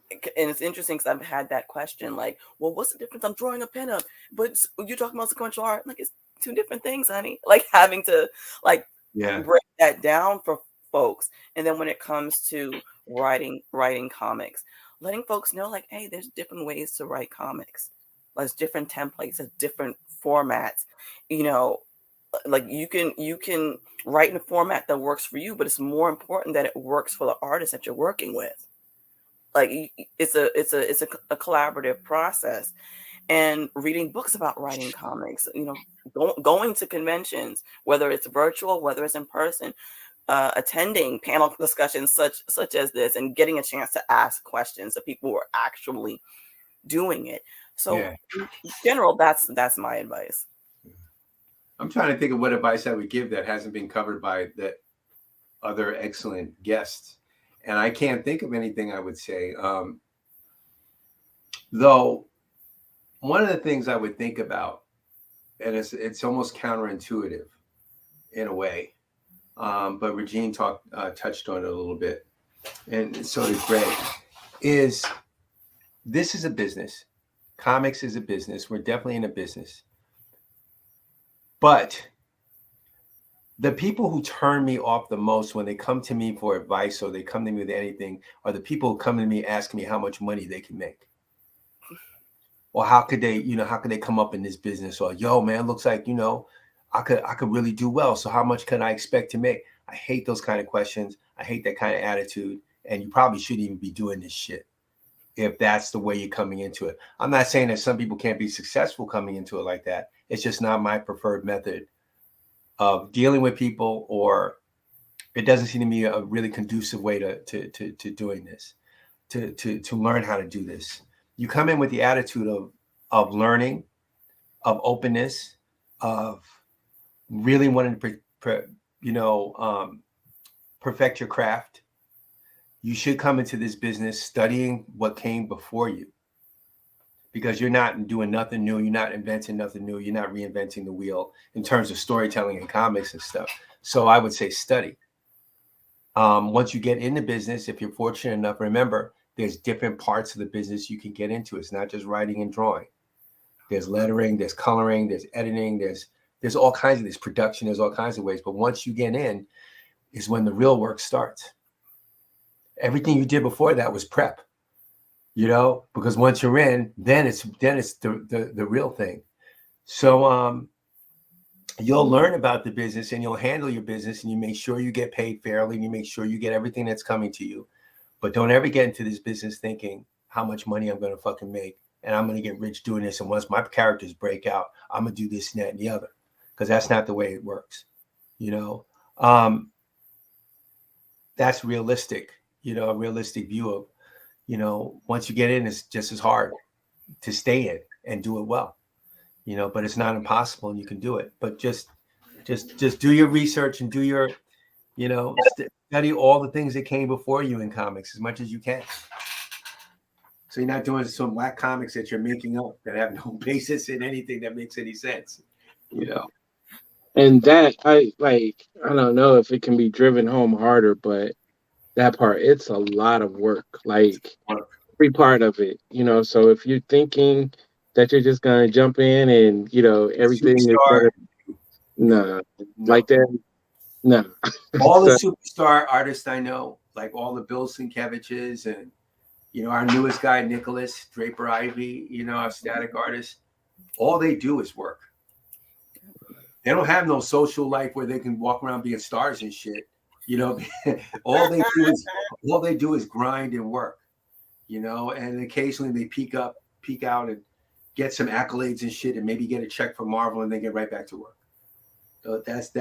And it's interesting because I've had that question, like, well, what's the difference? I'm drawing a pinup, but you're talking about sequential art. Like, it's two different things, honey. Like, having to break that down for folks. And then when it comes to writing comics, letting folks know, like, hey, there's different ways to write comics. There's different templates, there's different formats. Like, you can write in a format that works for you, but it's more important that it works for the artist that you're working with. Like, it's a collaborative process. And reading books about writing comics, going to conventions, whether it's virtual, whether it's in person, attending panel discussions such as this, and getting a chance to ask questions of people who are actually doing it. So in general, that's my advice. I'm trying to think of what advice I would give that hasn't been covered by the other excellent guests. And I can't think of anything I would say. Though one of the things I would think about, and it's almost counterintuitive in a way, but Regine touched on it a little bit, and so did Greg, is this is a business. Comics is a business. We're definitely in a business. But the people who turn me off the most when they come to me for advice or they come to me with anything are the people who come to me asking me how much money they can make. Or how could they come up in this business? Or, yo, man, looks like, I could really do well. So how much can I expect to make? I hate those kind of questions. I hate that kind of attitude. And you probably shouldn't even be doing this shit if that's the way you're coming into it. I'm not saying that some people can't be successful coming into it like that. It's just not my preferred method of dealing with people, or it doesn't seem to me a really conducive way to doing this, to learn how to do this. You come in with the attitude of learning, of openness, of really wanting to perfect your craft. You should come into this business studying what came before you, because you're not doing nothing new. You're not inventing nothing new. You're not reinventing the wheel in terms of storytelling and comics and stuff. So I would say study. Once you get in the business, if you're fortunate enough, remember, there's different parts of the business you can get into. It's not just writing and drawing. There's lettering, there's coloring, there's editing, there's all kinds of this production. There's all kinds of ways. But once you get in is when the real work starts. Everything you did before that was prep, because once you're in, then it's the real thing. So you'll learn about the business and you'll handle your business, and you make sure you get paid fairly, and you make sure you get everything that's coming to you. But don't ever get into this business thinking how much money I'm going to fucking make and I'm going to get rich doing this. And once my characters break out, I'm going to do this and that and the other, because that's not the way it works. That's realistic, a realistic view of, once you get in, it's just as hard to stay in and do it well, but it's not impossible and you can do it. But just do your research and do your, study all the things that came before you in comics as much as you can. So you're not doing some whack comics that you're making up that have no basis in anything that makes any sense, And that I don't know if it can be driven home harder, but that part, it's a lot of work, like every part of it, so if you're thinking that you're just going to jump in and, everything is no. Like that. No. All the superstar artists I know, like all the Bill Sienkiewicz's and, our newest guy, Nicholas Draper Ivy, our static artist, all they do is work. They don't have no social life where they can walk around being stars and shit. All they do is grind and work, and occasionally they peek out and get some accolades and shit, and maybe get a check from Marvel, and then get right back to work. So that's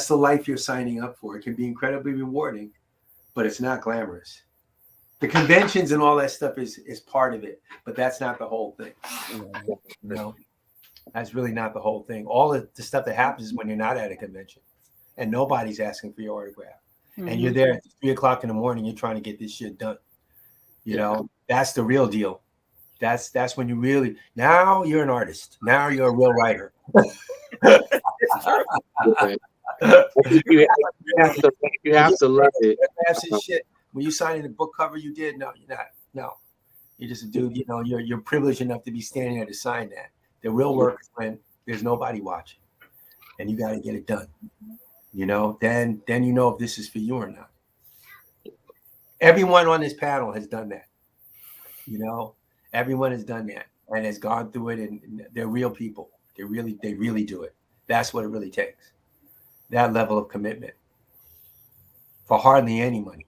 the life you're signing up for. It can be incredibly rewarding, but it's not glamorous. The conventions and all that stuff is part of it, but that's not the whole thing. You know, that's really not the whole thing. All of the stuff that happens is when you're not at a convention and nobody's asking for your autograph, and you're there at 3 o'clock in the morning. You're trying to get this shit done. You know, that's the real deal. That's when you really, now you're an artist. Now you're a real writer. You have to love it. Shit. When you sign in the book cover, you did. No, you're not. No, you're just a dude. You know, you're privileged enough to be standing there to sign that. The real work is when there's nobody watching, and you got to get it done. You know, then you know if this is for you or not. Everyone on this panel has done that. You know, everyone has done that and has gone through it, and they're real people. They really do it. That's what it really takes. That level of commitment for hardly any money.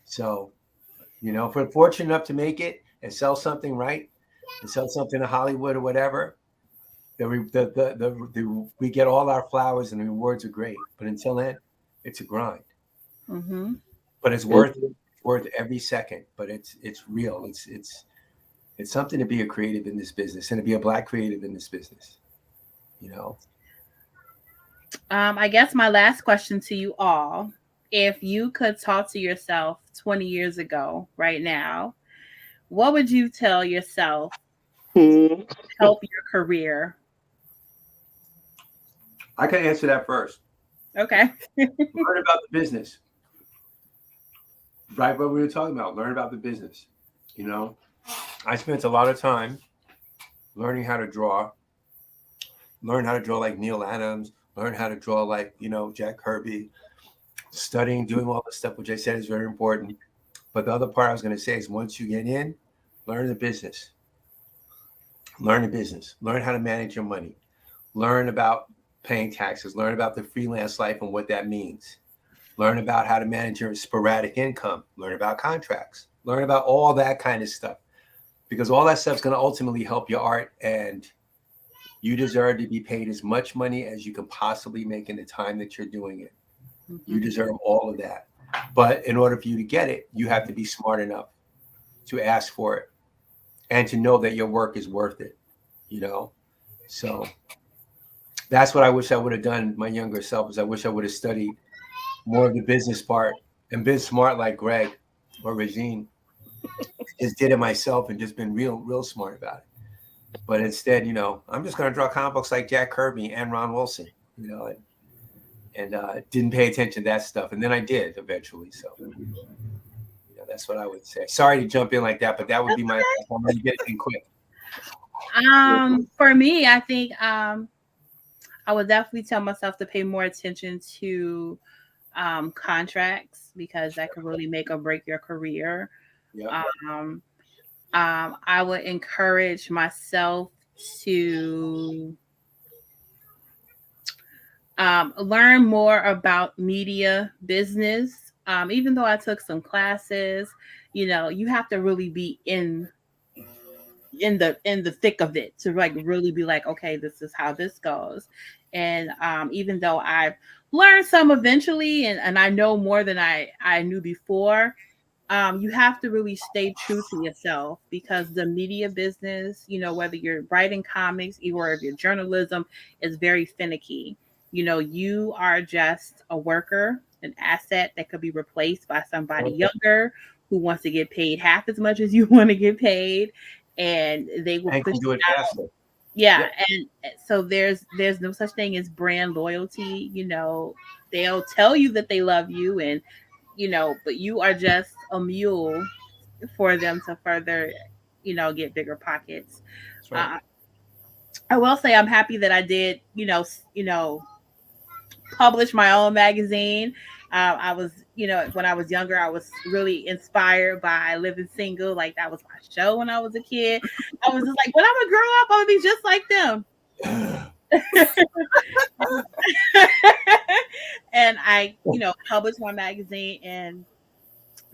So, you know, if we're fortunate enough to make it and sell something right, and sell something to Hollywood or whatever, we get all our flowers and the rewards are great. But until then, it's a grind. Mm-hmm. But it's worth every second. But it's real. It's something to be a creative in this business and to be a Black creative in this business. You know. I guess my last question to you all: if you could talk to yourself 20 years ago, right now, what would you tell yourself to help your career? I can answer that first. Okay. Learn about the business. Right, what we were talking about. Learn about the business. You know, I spent a lot of time learning how to draw. Learn how to draw like Neil Adams. Learn how to draw like, you know, Jack Kirby. Studying, doing all this stuff, which I said is very important. But the other part I was going to say is once you get in, learn the business. Learn the business. Learn how to manage your money. Learn about paying taxes. Learn about the freelance life and what that means. Learn about how to manage your sporadic income. Learn about contracts. Learn about all that kind of stuff. Because all that stuff's going to ultimately help your art, and you deserve to be paid as much money as you can possibly make in the time that you're doing it. You deserve all of that. But in order for you to get it, you have to be smart enough to ask for it and to know that your work is worth it, you know? So that's what I wish I would have done. My younger self is I wish I would have studied more of the business part and been smart like Greg or Regine. Just did it myself and just been real smart about it. But instead, you know, I'm just going to draw comic books like Jack Kirby and Ron Wilson, you know, and didn't pay attention to that stuff. And then I did eventually. So, you know, that's what I would say. Sorry to jump in like that, but that would be my advice. I'm going to get it in quick. For me, I think I would definitely tell myself to pay more attention to contracts, because that could really make or break your career. Yeah. I would encourage myself to learn more about media business. Even though I took some classes, you know, you have to really be in the thick of it to like really be like, okay, this is how this goes. And even though I've learned some eventually, and I know more than I knew before, you have to really stay true to yourself, because the media business, you know, whether you're writing comics or if you're journalism, is very finicky. You know, you are just a worker, an asset that could be replaced by somebody younger who wants to get paid half as much as you want to get paid, and they will push do it you out. faster. Yeah, and so there's no such thing as brand loyalty. You know, they'll tell you that they love you, and you know, but you are just a mule for them to further, you know, get bigger pockets. That's right. I will say I'm happy that I did, you know, publish my own magazine. I was, you know, when I was younger, I was really inspired by Living Single. Like, that was my show when I was a kid. I was just like, when I'm gonna grow up, I'm gonna be just like them. And I, you know, published my magazine, and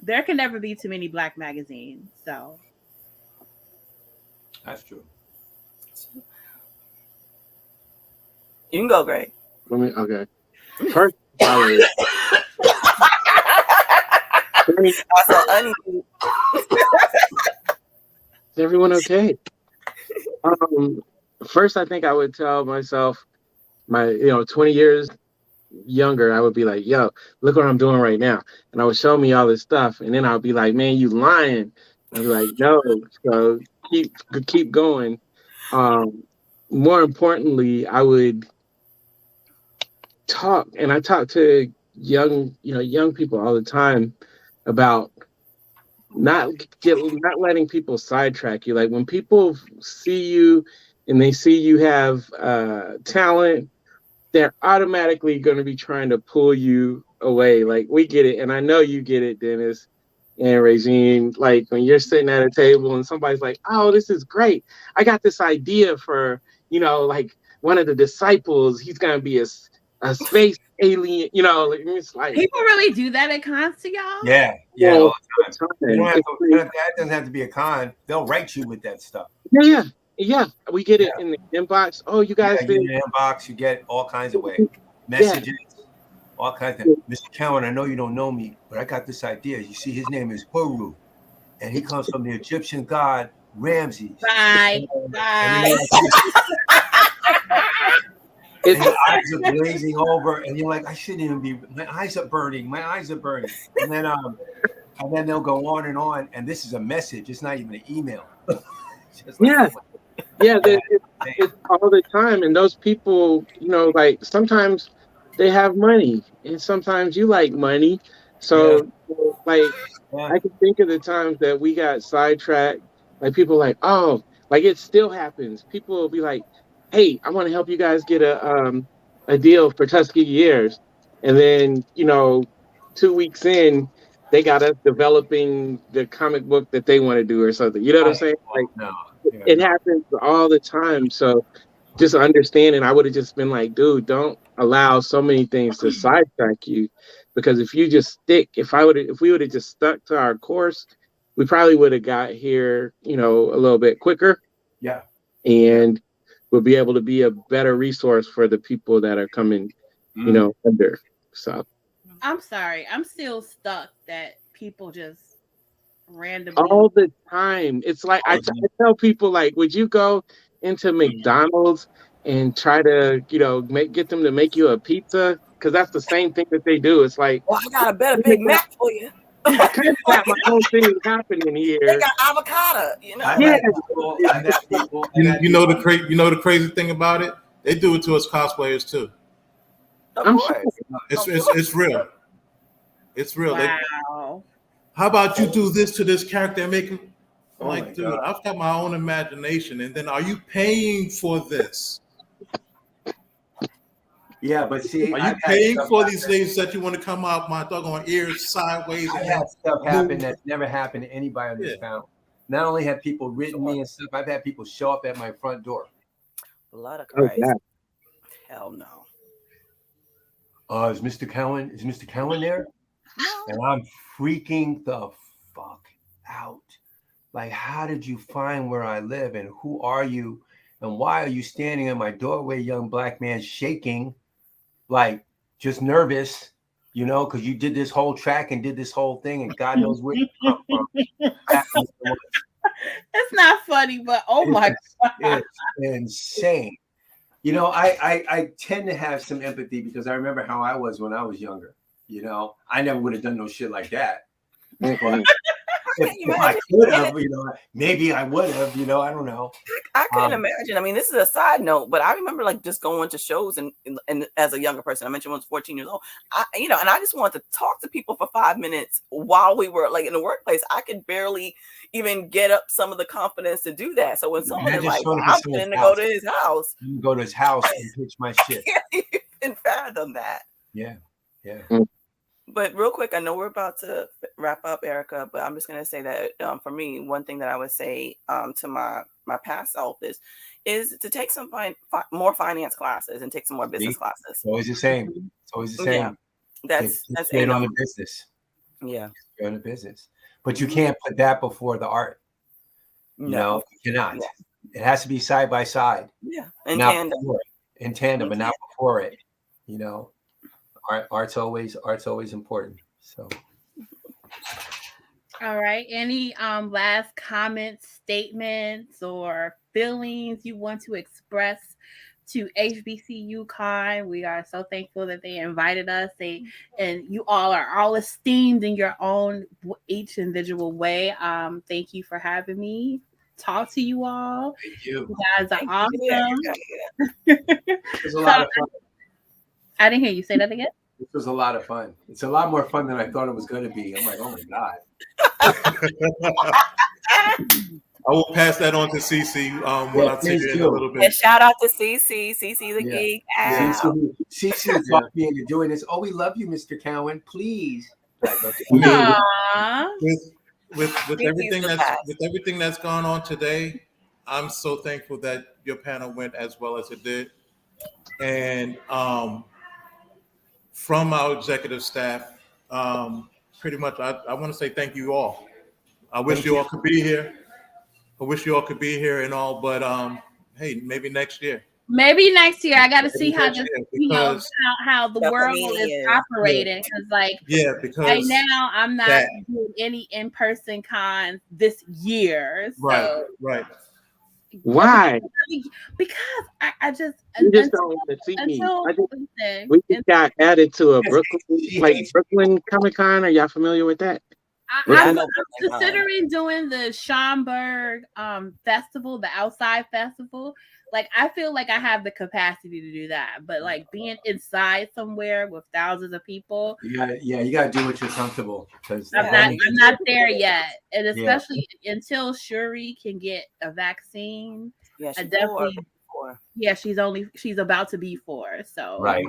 there can never be too many Black magazines. So That's true. You can go, Greg. Okay. First, I Also, uneasy. is everyone okay? First, I think I would tell myself, 20 years younger, I would be like, yo, look what I'm doing right now. And I would show me all this stuff. And then I would be like, man, you lying. I'd be like, no. So keep going. More importantly, I would talk, and I talk to young people all the time about not letting people sidetrack you. Like when people see you and they see you have talent, they're automatically going to be trying to pull you away. Like we get it, and I know you get it, Dennis and Regine. Like when you're sitting at a table and somebody's like, "Oh, this is great! I got this idea for like one of the disciples. He's going to be a space alien." It's like people really do that at cons to y'all. Yeah, Well, all the time. You don't have to, that doesn't have to be a con. They'll write you with that stuff. Yeah. We get it in the inbox. Oh, you guys did in the inbox. You get all kinds of ways, messages, all kinds of. Mr. Cowan, I know you don't know me, but I got this idea. You see, his name is Huru, and he comes from the Egyptian god Ramses. Bye. And your eyes are glazing over, and you're like, I shouldn't even be. My eyes are burning. And then they'll go on, and this is a message. It's not even an email. It's all the time. And those people, like sometimes they have money, and sometimes you like money. So, I can think of the times that we got sidetracked. Like people like, oh, like it still happens. People will be like, hey, I want to help you guys get a deal for Tuskegee Years. And then, 2 weeks in, they got us developing the comic book that they want to do or something. You know what I'm saying? Like, it happens all the time. So just understanding, I would have just been like, dude, don't allow so many things to sidetrack you. Because if you just stick, if we would have just stuck to our course, we probably would have got here, a little bit quicker. Yeah. And we'll be able to be a better resource for the people that are coming, under. So I'm sorry. I'm still stuck that people just randomly all the time. It's like I tell people, like, would you go into McDonald's and try to, get them to make you a pizza? Because that's the same thing that they do. It's like, well, I got a better Big Mac for you. I got my own thing happening here. They got avocado, You know the crazy thing about it? They do it to us cosplayers too. Of course. It's real. It's real. Wow. How about you do this to this character and make him? I'm like, dude, God. I've got my own imagination. And then are you paying for this? Yeah, but see, are you paying for these things that you want to come out my doggone ears sideways? I've had stuff happen that's never happened to anybody on this panel. Not only have people written me and stuff, I've had people show up at my front door. Blood of Christ. Hell no. Is Mr. Cowan there? No. And I'm freaking the fuck out. Like, how did you find where I live? And who are you? And why are you standing in my doorway, young black man, shaking, like just nervous, because you did this whole track and did this whole thing, and God knows where you come from. It's not funny, but oh my God. It's insane. I tend to have some empathy because I remember how I was when I was younger. I never would have done no shit like that. But if I could have, maybe I would have, I don't know. I couldn't imagine. I mean, this is a side note, but I remember like just going to shows and as a younger person, I mentioned I was 14 years old. And I just wanted to talk to people for 5 minutes while we were like in the workplace. I could barely even get up some of the confidence to do that. So when someone is like, I'm going to go to his house. You can go to his house and pitch my shit. You can fathom that. Yeah. But real quick, I know we're about to wrap up, Erica, but I'm just going to say that for me, one thing that I would say to my past self is to take some more finance classes and take some more business classes. It's always the same. Yeah, that's it on the business. Yeah, you're on the business, but you can't put that before the art. You cannot. It has to be side by side. Yeah, in Not tandem. before it. In tandem, In but not before it. You know, art's always important. So. All right. Any last comments, statements, or feelings you want to express to HBCU Con? We are so thankful that they invited us. And you all are all esteemed in your own each individual way. Thank you for having me. Talk to you all. Thank you. You guys are awesome. It was a lot of fun. I didn't hear you say that again. This was a lot of fun. It's a lot more fun than I thought it was going to be. I'm like, oh my God. I will pass that on to Cece when I see you in a little bit. And shout out to Cece. Cece the geek. Cece is walking into doing this. Oh, we love you, Mr. Cowan. Please. Aww. With everything that's gone on today, I'm so thankful that your panel went as well as it did. And from our executive staff, pretty much I want to say thank you all. I wish you all could be here. And all, but hey, maybe next year. Maybe next year. I got to see how this, how the world is operating. Because right now I'm not doing any in-person cons this year. So. Right. Why? Because I just you just don't want to see me. We just got added to a Brooklyn Comic Con. Are y'all familiar with that? I'm considering doing the Schaumburg festival, the outside festival. Like, I feel like I have the capacity to do that, but like being inside somewhere with thousands of people, you gotta do what you're comfortable. Because I'm not there yet, and especially until Shuri can get a vaccine. Yeah, I definitely. Yeah, she's about to be 4. So right.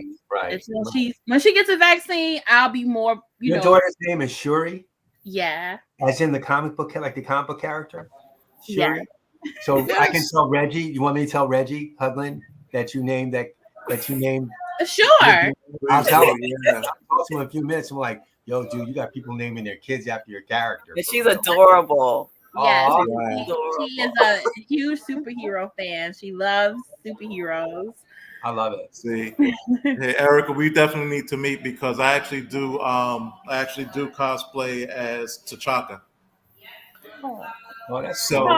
When she gets a vaccine, I'll be more. Your daughter's name is Shuri. Yeah. As in the comic book, like the comic book character? Shuri? Yeah. So I can tell Reggie, you want me to tell Reggie Hudlin that you named Sure. I'll tell him. I'll talk to him in a few minutes. I'm like, yo, dude, you got people naming their kids after your character. And she's adorable. Yes, she is a huge superhero fan. She loves superheroes. I love it. See, hey, Erica, we definitely need to meet because I actually do cosplay as T'Chaka. So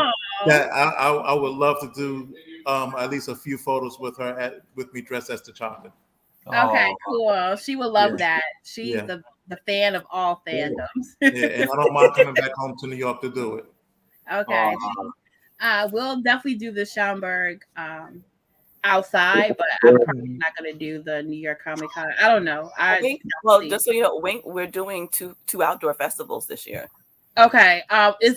that I would love to do at least a few photos with her with me dressed as T'Chaka. Okay, cool. She would love that. She's the fan of all fandoms. And I don't mind coming back home to New York to do it. Okay. We'll definitely do the Schaumburg outside, but I'm probably not going to do the New York Comic Con. I don't know. Just so you know, we're doing two outdoor festivals this year. Okay.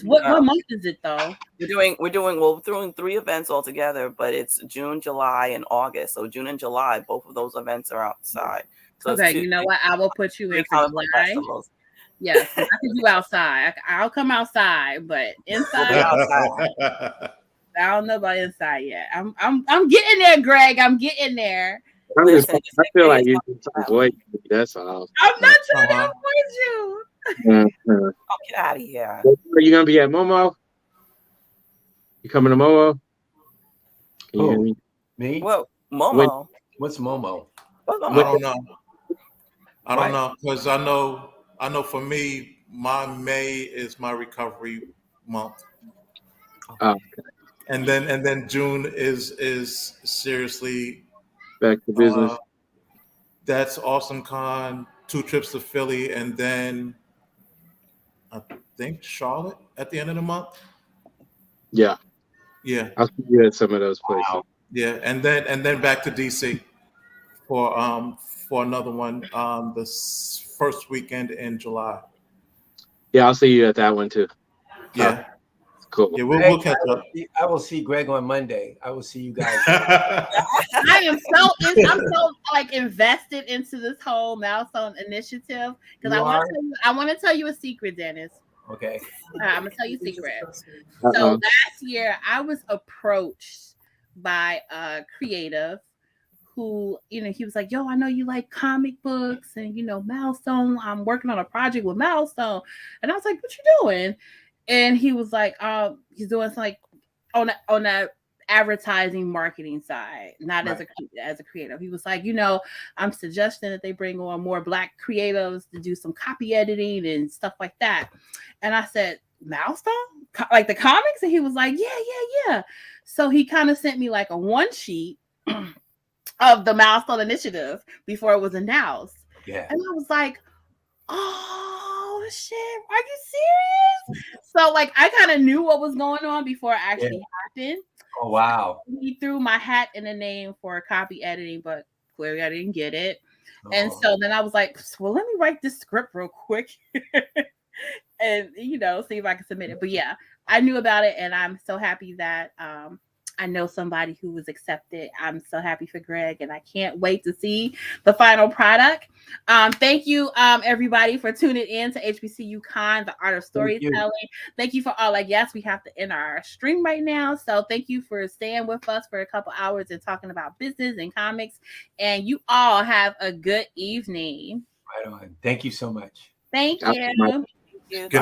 What month is it though? We're doing 3 events altogether, but it's June, July, and August. So June and July, both of those events are outside. So okay, you know what? I will put you in for July. Yes, I can do outside. I'll come outside, but inside. I don't know about inside yet. I'm getting there, Greg. I'm getting there. I feel like you just avoid me. That's all. I'm not trying to avoid you. Oh, get out of here. Are you gonna be at Momo? You coming to Momo? Can you hear me? Me? Well, Momo. What's Momo? I don't know because I know for me, my May is my recovery month. Oh, okay. And then June is seriously back to business. That's Awesome Con, 2 trips to Philly, and then I think Charlotte at the end of the month. Yeah. I'll see you at some of those places. Wow. Yeah, and then back to DC for another one the first weekend in July. Yeah, I'll see you at that one too. Yeah. Cool. Yeah, we'll catch up. I will see Greg on Monday. I will see you guys. I'm so like invested into this whole Milestone initiative because I want to tell you a secret, Dennis. Okay. I'm gonna tell you a secret. So last year I was approached by a creative who, he was like, yo, I know you like comic books and Milestone. I'm working on a project with Milestone. And I was like, what you doing? And he was like, he's doing something like on a advertising marketing side, not as a creative. He was like, I'm suggesting that they bring on more Black creatives to do some copy editing and stuff like that. And I said, Milestone, like the comics? And he was like, yeah. So he kind of sent me like a one sheet of the Milestone Initiative before it was announced. Yeah. And I was like, oh shit, are you serious? So like I kind of knew what was going on before it actually happened. Oh wow. He threw my hat in the name for copy editing, but clearly I didn't get it. And so then I was like, well, let me write this script real quick and see if I can submit it. But yeah, I knew about it, and I'm so happy that I know somebody who was accepted. I'm so happy for Greg, and I can't wait to see the final product. Thank you, everybody, for tuning in to HBCU Con, the Art of Storytelling. Thank you for all. Yes, we have to end our stream right now. So thank you for staying with us for a couple hours and talking about business and comics. And you all have a good evening. Right on. Thank you so much. Thank you. Good